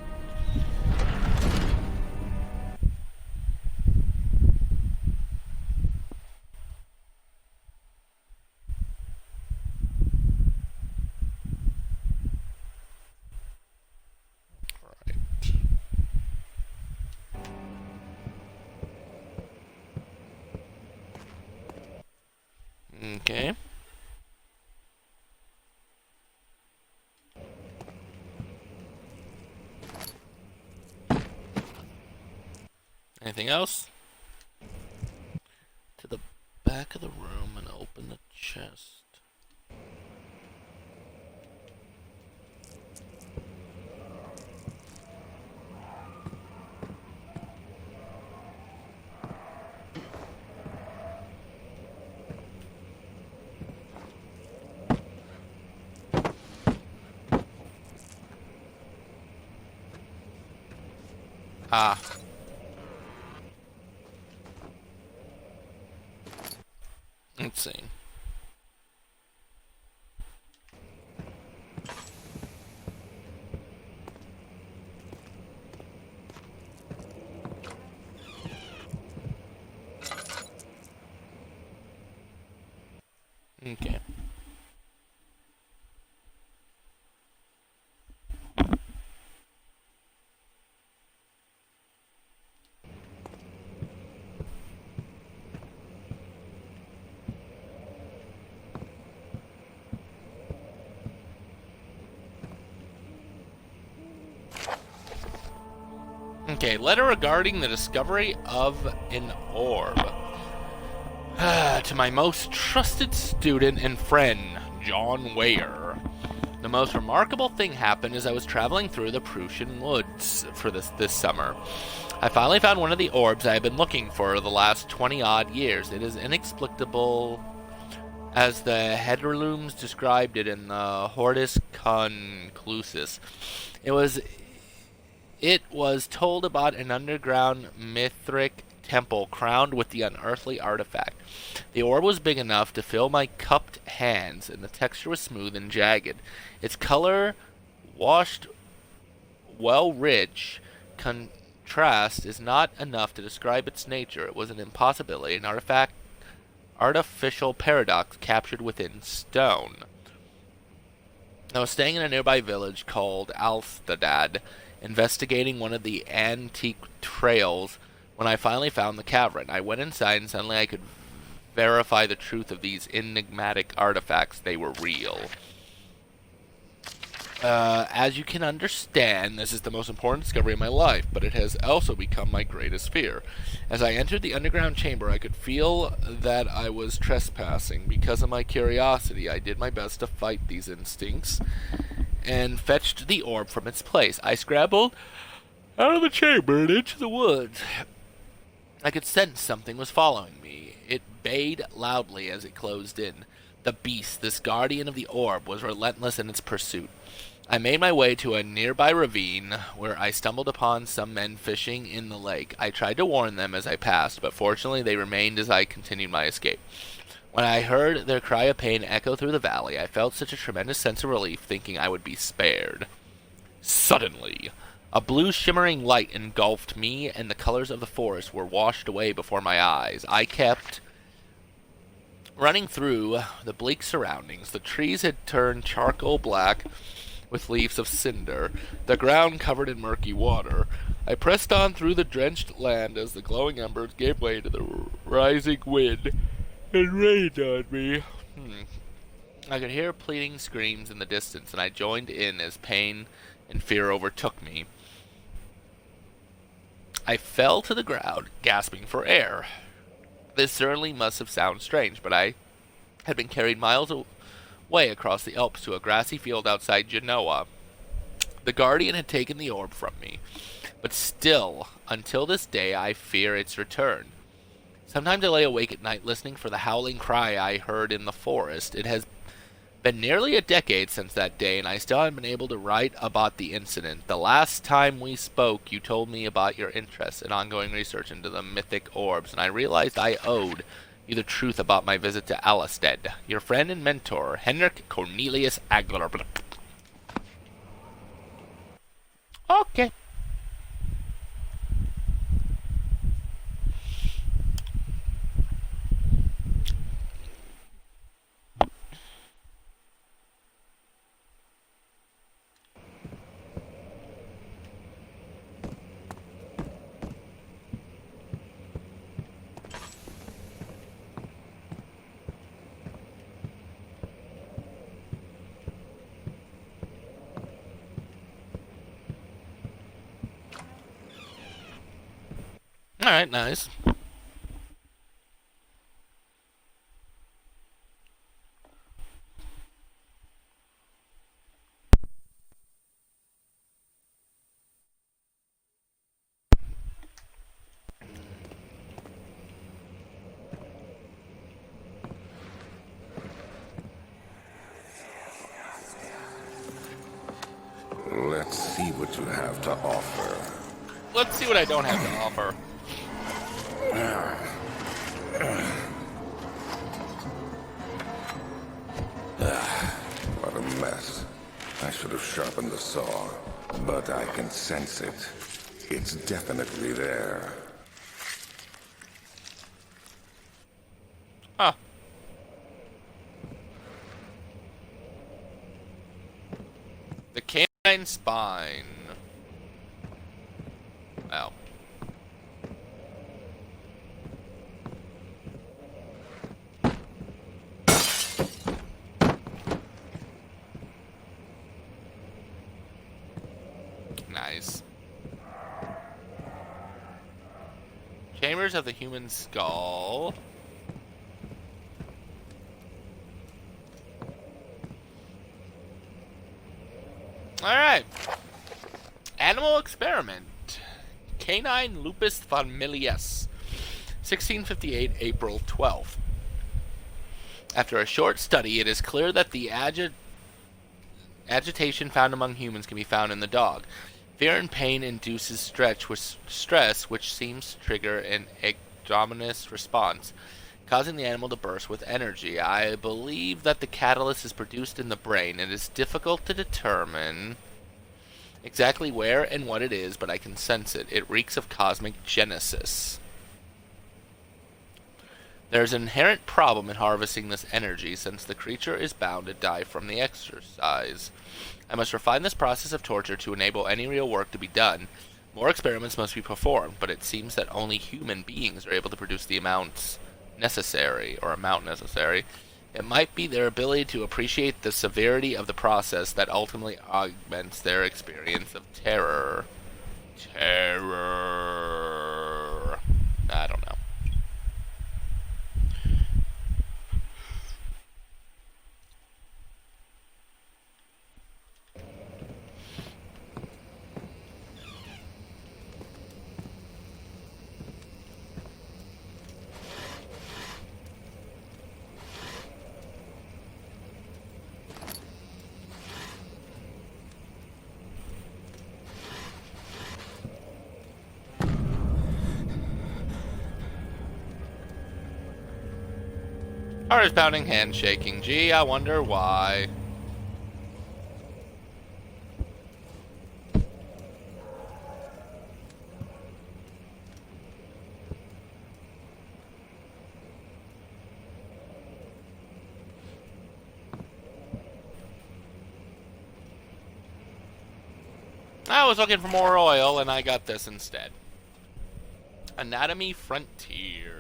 Speaker 1: Right. Anything else? To the back of the room and open the chest. Ah. Let's see. Okay. Okay, letter regarding the discovery of an orb. To my most trusted student and friend, John Weyer. The most remarkable thing happened as I was traveling through the Prussian woods for this summer. I finally found one of the orbs I have been looking for the last 20-odd years. It is inexplicable as the heirlooms described it in the Hortus Conclusus. It was told about an underground Mithric temple crowned with the unearthly artifact. The orb was big enough to fill my cupped hands, and the texture was smooth and jagged. Its color, washed, well-rich contrast is not enough to describe its nature. It was an impossibility, an artificial paradox captured within stone. I was staying in a nearby village called Alstadad, investigating one of the antique trails when I finally found the cavern. I went inside and suddenly I could verify the truth of these enigmatic artifacts. They were real. As you can understand, this is the most important discovery of my life, but it has also become my greatest fear. As I entered the underground chamber, I could feel that I was trespassing. Because of my curiosity, I did my best to fight these instincts and fetched the orb from its place. I scrambled out of the chamber and into the woods. I could sense something was following me. It bayed loudly as it closed in. The beast, this guardian of the orb, was relentless in its pursuit. I made my way to a nearby ravine where I stumbled upon some men fishing in the lake. I tried to warn them as I passed, but fortunately they remained as I continued my escape. When I heard their cry of pain echo through the valley, I felt such a tremendous sense of relief, thinking I would be spared. Suddenly, a blue shimmering light engulfed me, and the colors of the forest were washed away before my eyes. I kept running through the bleak surroundings. The trees had turned charcoal black with leaves of cinder, the ground covered in murky water. I pressed on through the drenched land as the glowing embers gave way to the rising wind and rained on me. I could hear pleading screams in the distance, and I joined in as pain and fear overtook me. I fell to the ground, gasping for air. This certainly must have sounded strange, but I had been carried miles away across the Alps to a grassy field outside Genoa. The guardian had taken the orb from me, but still, until this day, I fear its return. Sometimes I lay awake at night listening for the howling cry I heard in the forest. It has been nearly a decade since that day, and I still haven't been able to write about the incident. The last time we spoke, you told me about your interest in ongoing research into the mythic orbs, and I realized I owed you the truth about my visit to Alistad. Your friend and mentor, Henrik Cornelius Agler. Okay. Alright, nice.
Speaker 3: Let's see what you have to offer.
Speaker 1: Let's see what I don't have to offer.
Speaker 3: What a mess. I should have sharpened the saw, but I can sense it. It's definitely there.
Speaker 1: Huh. The canine spine. Wow. Nice. Chambers of the human skull. Alright. Animal experiment. Canine lupus familius. 1658, April 12th. After a short study, it is clear that the agitation found among humans can be found in the dog. Fear and pain induces stress, which seems to trigger an exogenous response, causing the animal to burst with energy. I believe that the catalyst is produced in the brain. It is difficult to determine exactly where and what it is, but I can sense it. It reeks of cosmic genesis. There's an inherent problem in harvesting this energy, since the creature is bound to die from the exercise. I must refine this process of torture to enable any real work to be done. More experiments must be performed, but it seems that only human beings are able to produce the amount necessary. It might be their ability to appreciate the severity of the process that ultimately augments their experience of terror. I don't know. Heart is pounding, hand shaking. Gee, I wonder why. I was looking for more oil, and I got this instead. Anatomy Frontiers.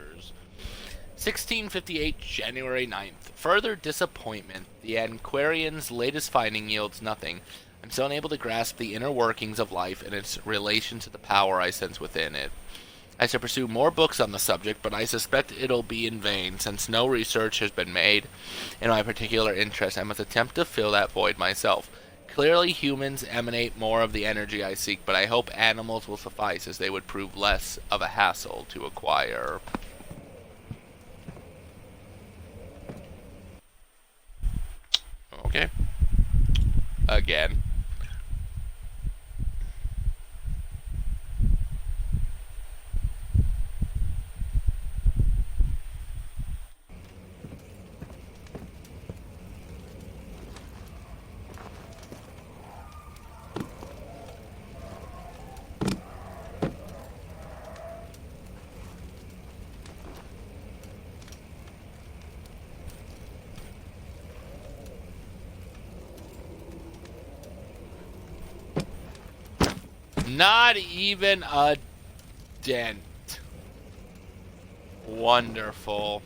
Speaker 1: 1658, January 9th. Further disappointment. The Anquarian's latest finding yields nothing. I'm still unable to grasp the inner workings of life and its relation to the power I sense within it. I shall pursue more books on the subject, but I suspect it'll be in vain, since no research has been made in my particular interest. I must attempt to fill that void myself. Clearly, humans emanate more of the energy I seek, but I hope animals will suffice, as they would prove less of a hassle to acquire. Okay. Again. Not even a dent. Wonderful.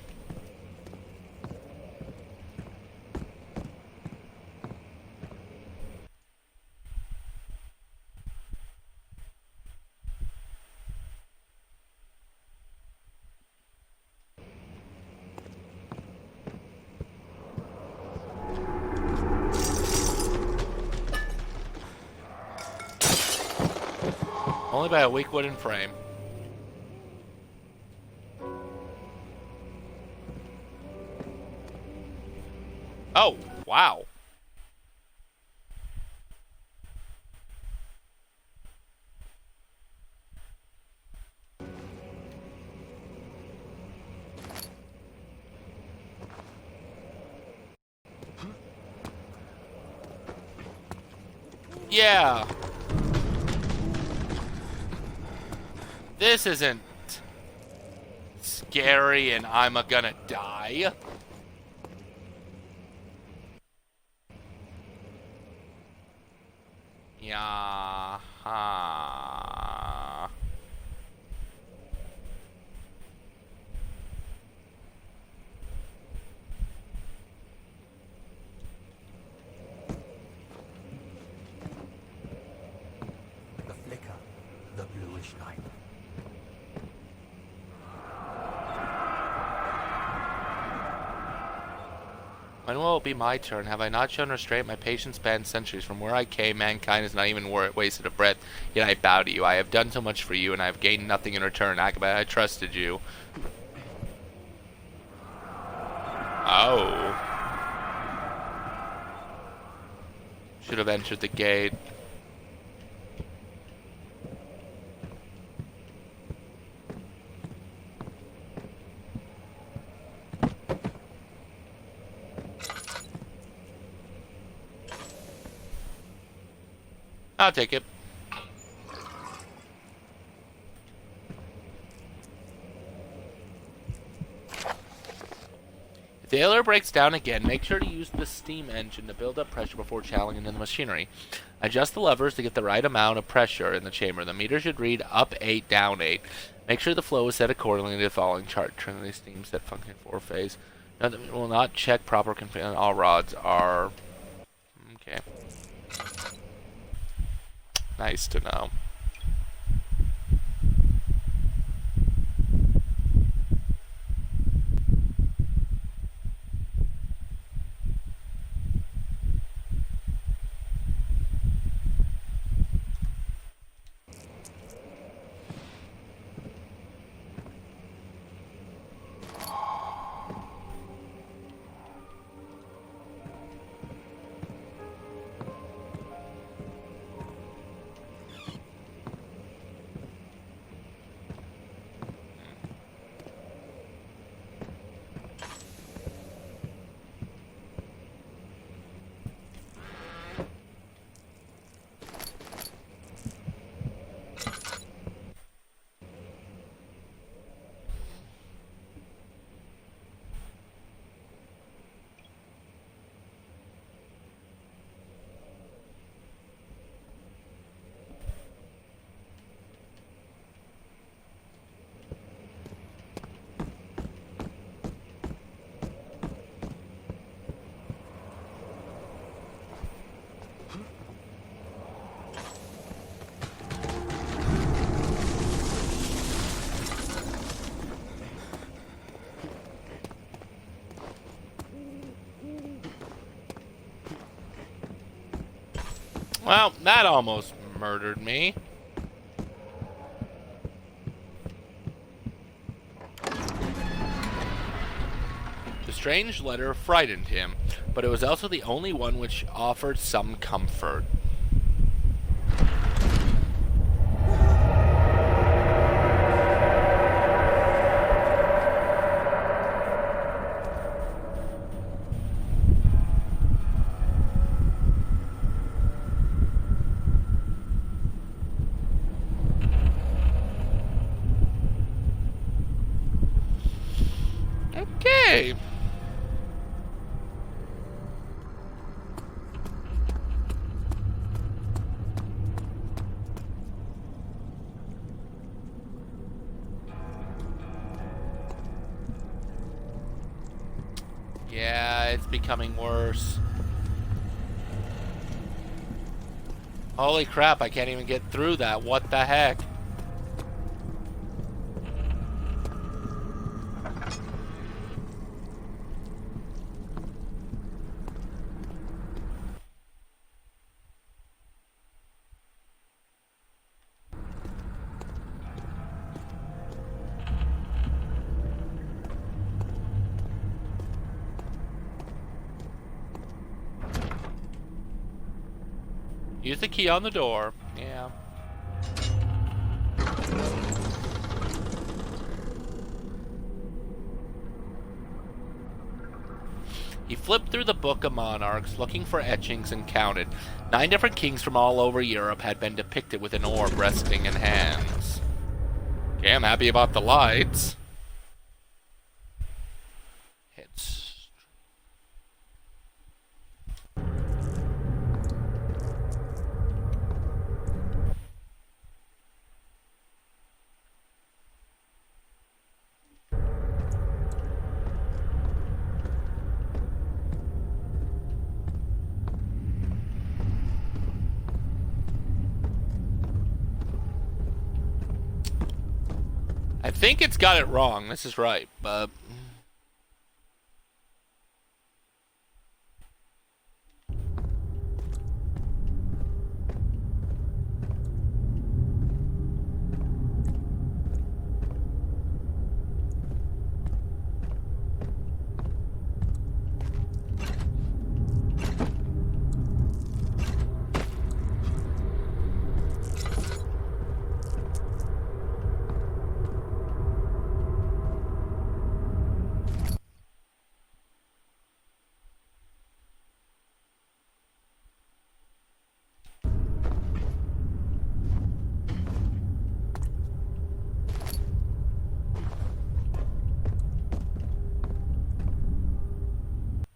Speaker 1: Only by a weak wooden frame. Oh, wow. Yeah. This isn't scary and I'm gonna die. Yeah.
Speaker 6: The flicker, the bluish light.
Speaker 1: When will it be my turn? Have I not shown restraint? My patience spans centuries. From where I came, mankind is not even wasted a breath. Yet I bow to you. I have done so much for you, and I have gained nothing in return. Akabat, I trusted you. Oh. Should have entered the gate. I'll take it. If the air breaks down again, make sure to use the steam engine to build up pressure before channeling into the machinery. Adjust the levers to get the right amount of pressure in the chamber. The meter should read up 8, down 8. Make sure the flow is set accordingly to the following chart. Turn the steam set function 4-phase. Note that it will not check proper configuration. All rods are... Okay. Nice to know. Well, that almost murdered me. The strange letter frightened him, but it was also the only one which offered some comfort. Okay. Yeah, it's becoming worse. Holy crap, I can't even get through that. What the heck? Use the key on the door. Yeah. He flipped through the Book of Monarchs, looking for etchings, and counted. 9 different kings from all over Europe had been depicted with an orb resting in hands. Okay, I'm happy about the lights. It's... I think it's got it wrong. This is right, but...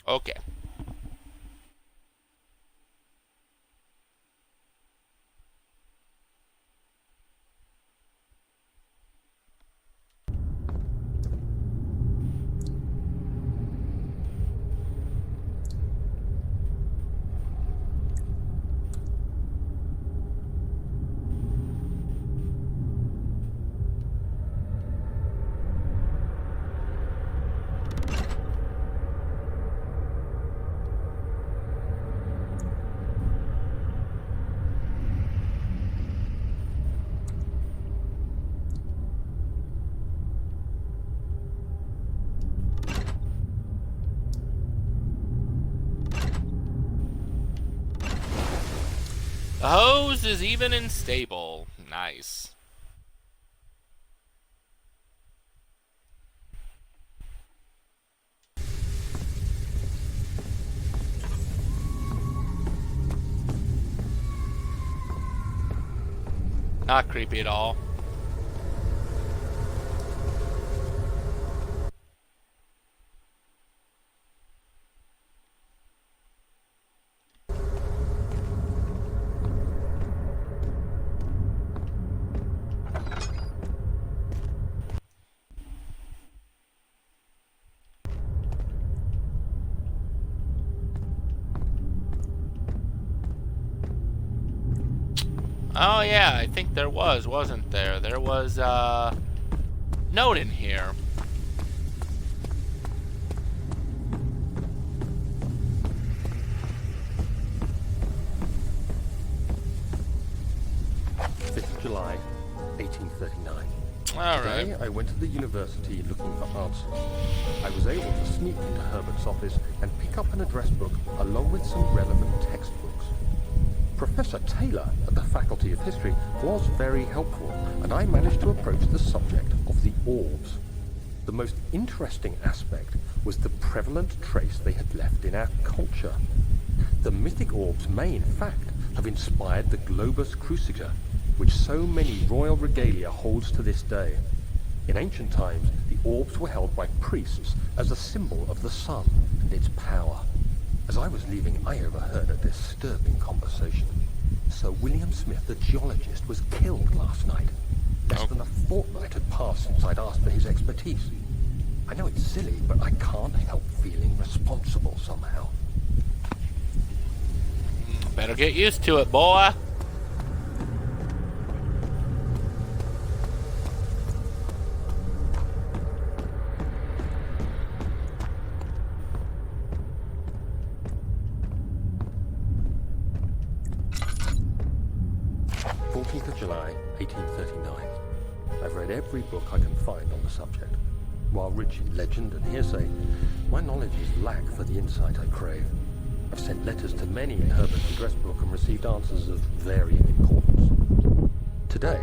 Speaker 1: Okay. The hose is even and stable. Nice. Not creepy at all. Oh yeah, I think there was, wasn't there? There was a note in here.
Speaker 2: July 1839.
Speaker 1: All right.
Speaker 2: Today, I went to the university looking for answers. I was able to sneak into Herbert's office and pick up an address book along with some relevant textbooks. Professor Taylor at the Faculty of History was very helpful, and I managed to approach the subject of the orbs. The most interesting aspect was the prevalent trace they had left in our culture. The mythic orbs may, in fact, have inspired the globus cruciger, which so many royal regalia holds to this day. In ancient times, the orbs were held by priests as a symbol of the sun and its power. As I was leaving, I overheard a disturbing conversation. Sir William Smith, the geologist, was killed last night. Less than a fortnight had passed since I'd asked for his expertise. I know it's silly, but I can't help feeling responsible somehow.
Speaker 1: Better get used to it, boy.
Speaker 2: July 1839. I've read every book I can find on the subject. While rich in legend and hearsay, my knowledge is lack for the insight I crave. I've sent letters to many in Herbert's address book and received answers of varying importance. Today,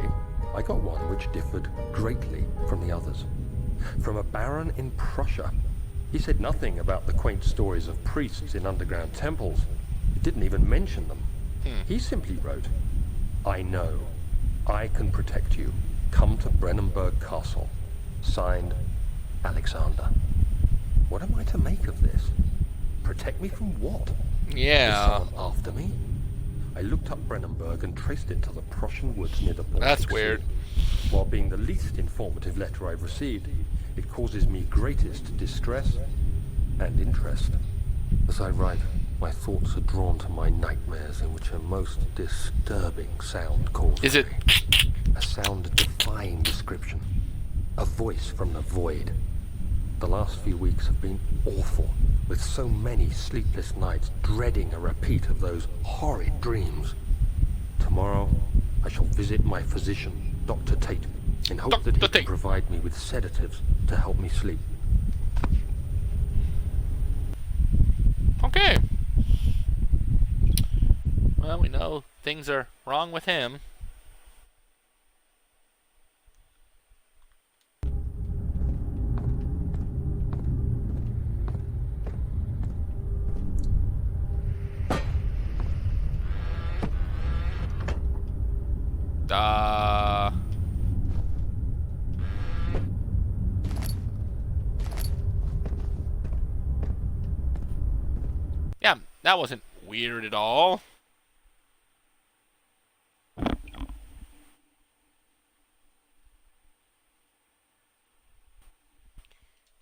Speaker 2: I got one which differed greatly from the others. From a baron in Prussia. He said nothing about the quaint stories of priests in underground temples. He didn't even mention them. He simply wrote, "I know. I can protect you. Come to Brennenburg Castle. Signed, Alexander." What am I to make of this? Protect me from what?
Speaker 1: Yeah.
Speaker 2: Is someone after me? I looked up Brennenburg and traced it to the Prussian woods near the Baltic
Speaker 1: That's weird.
Speaker 2: Sea. While being the least informative letter I've received, it causes me greatest distress and interest. As I write, my thoughts are drawn to my nightmares in which a most disturbing sound calls
Speaker 1: Is it?
Speaker 2: me. A sound defying description. A voice from the void. The last few weeks have been awful, with so many sleepless nights dreading a repeat of those horrid dreams. Tomorrow, I shall visit my physician, Dr. Tate, in hope that he
Speaker 1: Dr.
Speaker 2: can
Speaker 1: Tate.
Speaker 2: provide me with sedatives to help me sleep.
Speaker 1: Okay. Well, we know things are wrong with him. Yeah, that wasn't weird at all.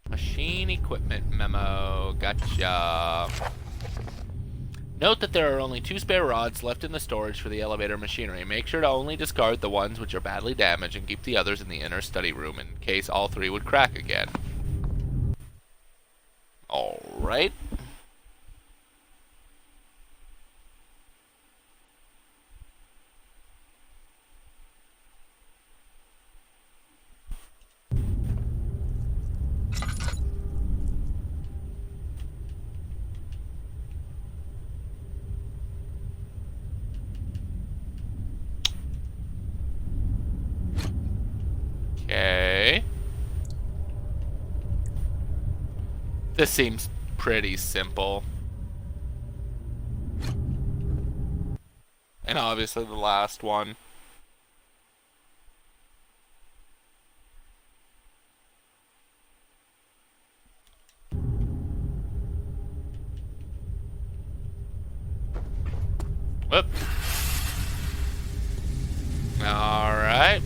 Speaker 1: Machine equipment memo. Gotcha. Note that there are only 2 spare rods left in the storage for the elevator machinery. Make sure to only discard the ones which are badly damaged and keep the others in the inner study room in case all 3 would crack again. Alright. Okay. This seems pretty simple. And obviously the last one. Whoop. Alright.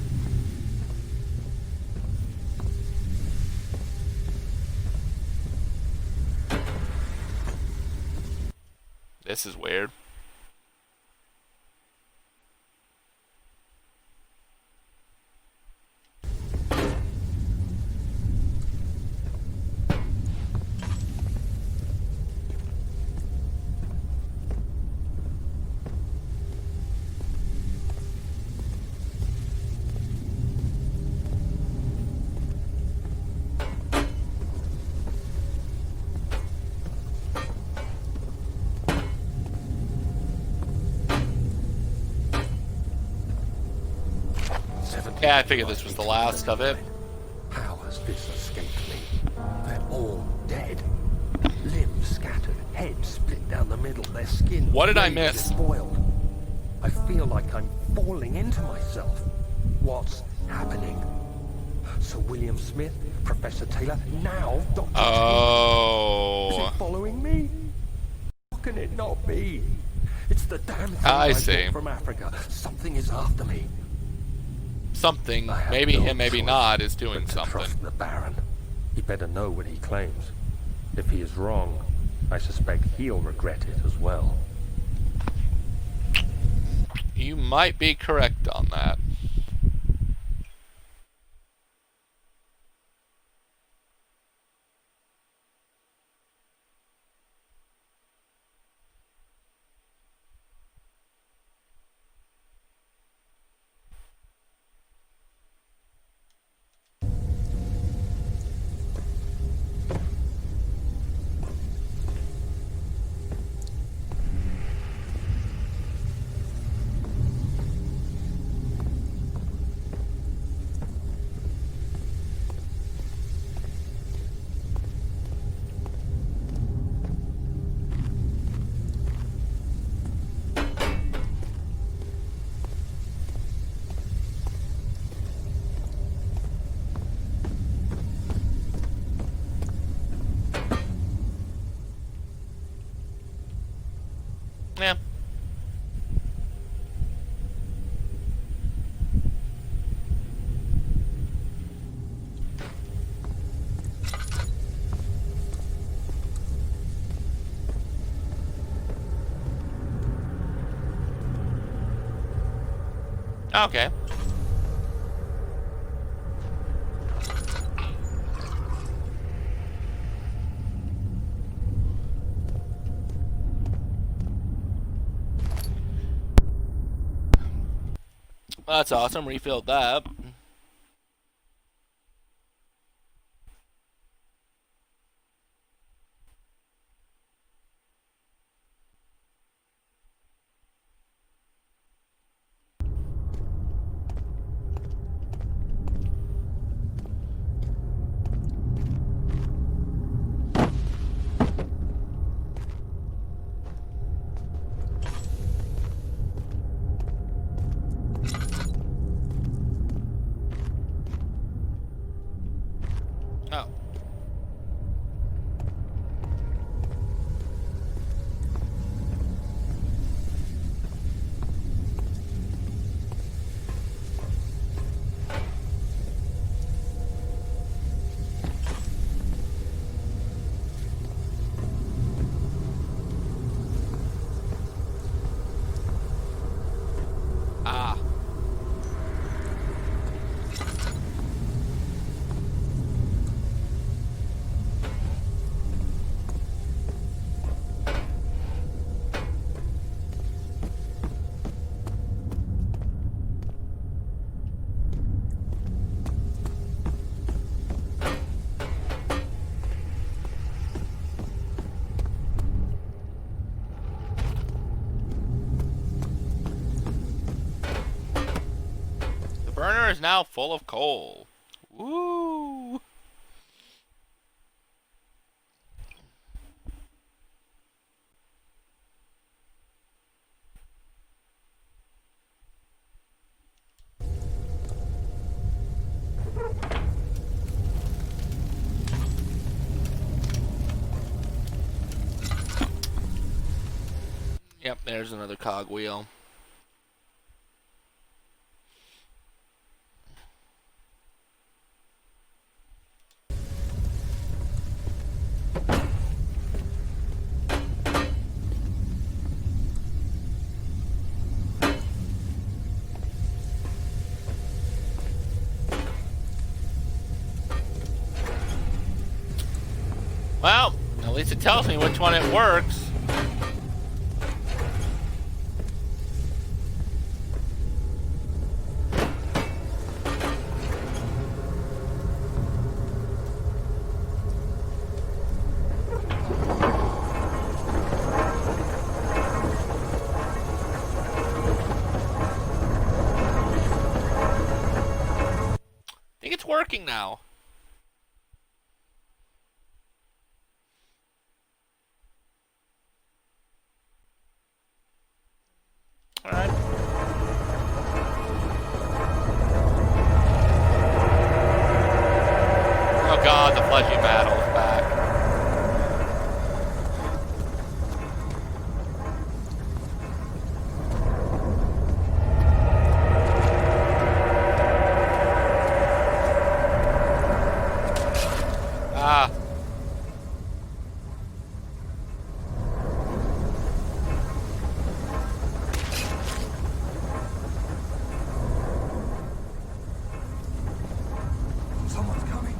Speaker 1: This is weird. Yeah, I figured this was the last of it.
Speaker 2: How has this escaped me? They're all dead. Limbs scattered, heads split down the middle, their skin
Speaker 1: What did I
Speaker 2: razed and
Speaker 1: miss?
Speaker 2: spoiled. I feel like I'm falling into myself. What's happening? Sir William Smith, Professor Taylor, now Dr. Tate. Is
Speaker 1: Oh.
Speaker 2: it following me? What can it not be? It's the damn thing
Speaker 1: I
Speaker 2: brought
Speaker 1: see.
Speaker 2: from Africa. Something is after me.
Speaker 1: Something,
Speaker 2: I have
Speaker 1: maybe
Speaker 2: no
Speaker 1: him, maybe
Speaker 2: choice
Speaker 1: not, is doing
Speaker 2: but to
Speaker 1: something.
Speaker 2: trust the Baron. He better know what he claims. If he is wrong, I suspect he'll regret it as well.
Speaker 1: You might be correct on that. Okay. That's awesome. Refilled that. Oh. Ah. The burner is now full of coal. Woo! Yep, there's another cogwheel. Well, at least it tells me which one it works. I think it's working now. Alright. Oh god, the fleshy battle is back. Ah.
Speaker 6: Someone's coming.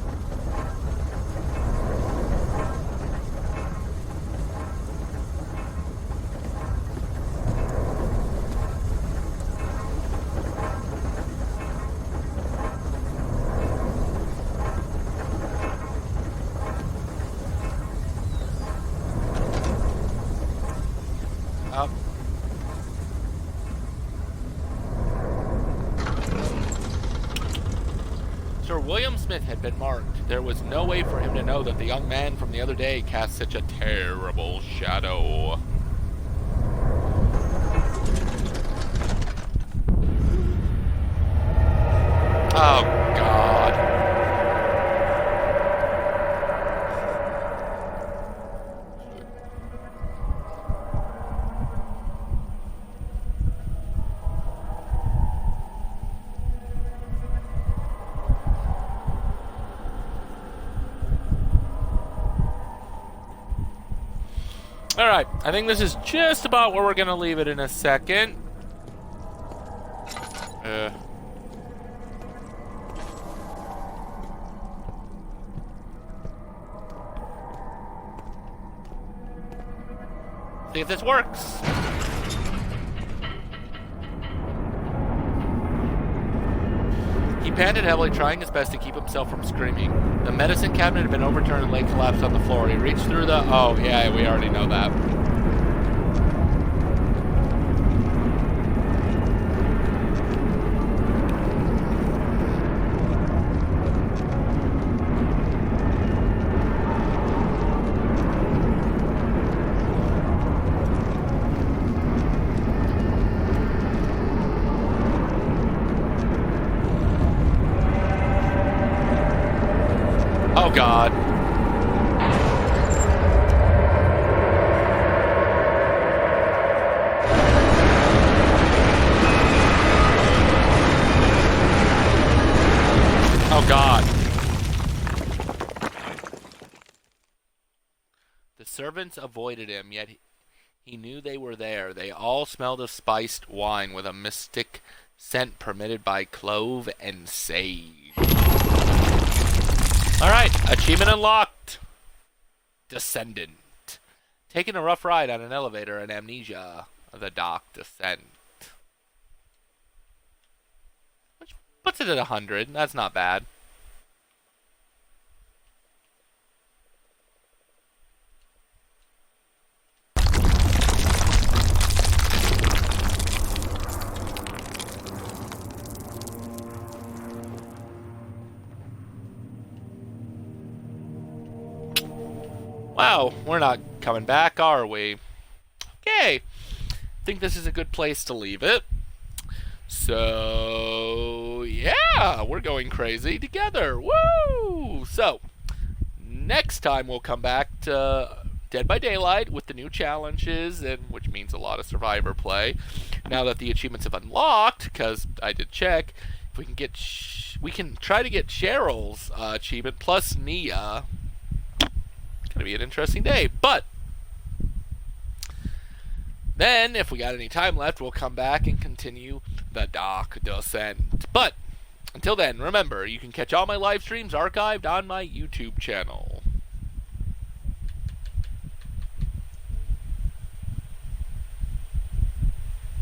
Speaker 1: Up. Sir William Smith had been marked. There was no way for him to know that the young man from the other day cast such a terrible shadow. Oh, God. Alright, I think this is just about where we're going to leave it in a second. See if this works. He panted heavily, trying his best to keep himself from screaming. The medicine cabinet had been overturned and lay collapsed on the floor. He reached through the... Oh, yeah, we already know that. Oh, God. Oh, God. The servants avoided him, yet he knew they were there. They all smelled of spiced wine with a mystic scent permitted by clove and sage. Alright, achievement unlocked. Descendant. Taking a rough ride on an elevator and amnesia. The dock descent. Which puts it at 100. That's not bad. Wow, we're not coming back, are we? Okay. I think this is a good place to leave it. So, yeah, we're going crazy together. Woo! So, next time we'll come back to Dead by Daylight with the new challenges, and which means a lot of survivor play. Now that the achievements have unlocked, because I did check, if we can get, we can try to get Cheryl's achievement plus Nia. Gonna be an interesting day, but then if we got any time left, we'll come back and continue the dock descent. But until then, remember, you can catch all my live streams archived on my YouTube channel.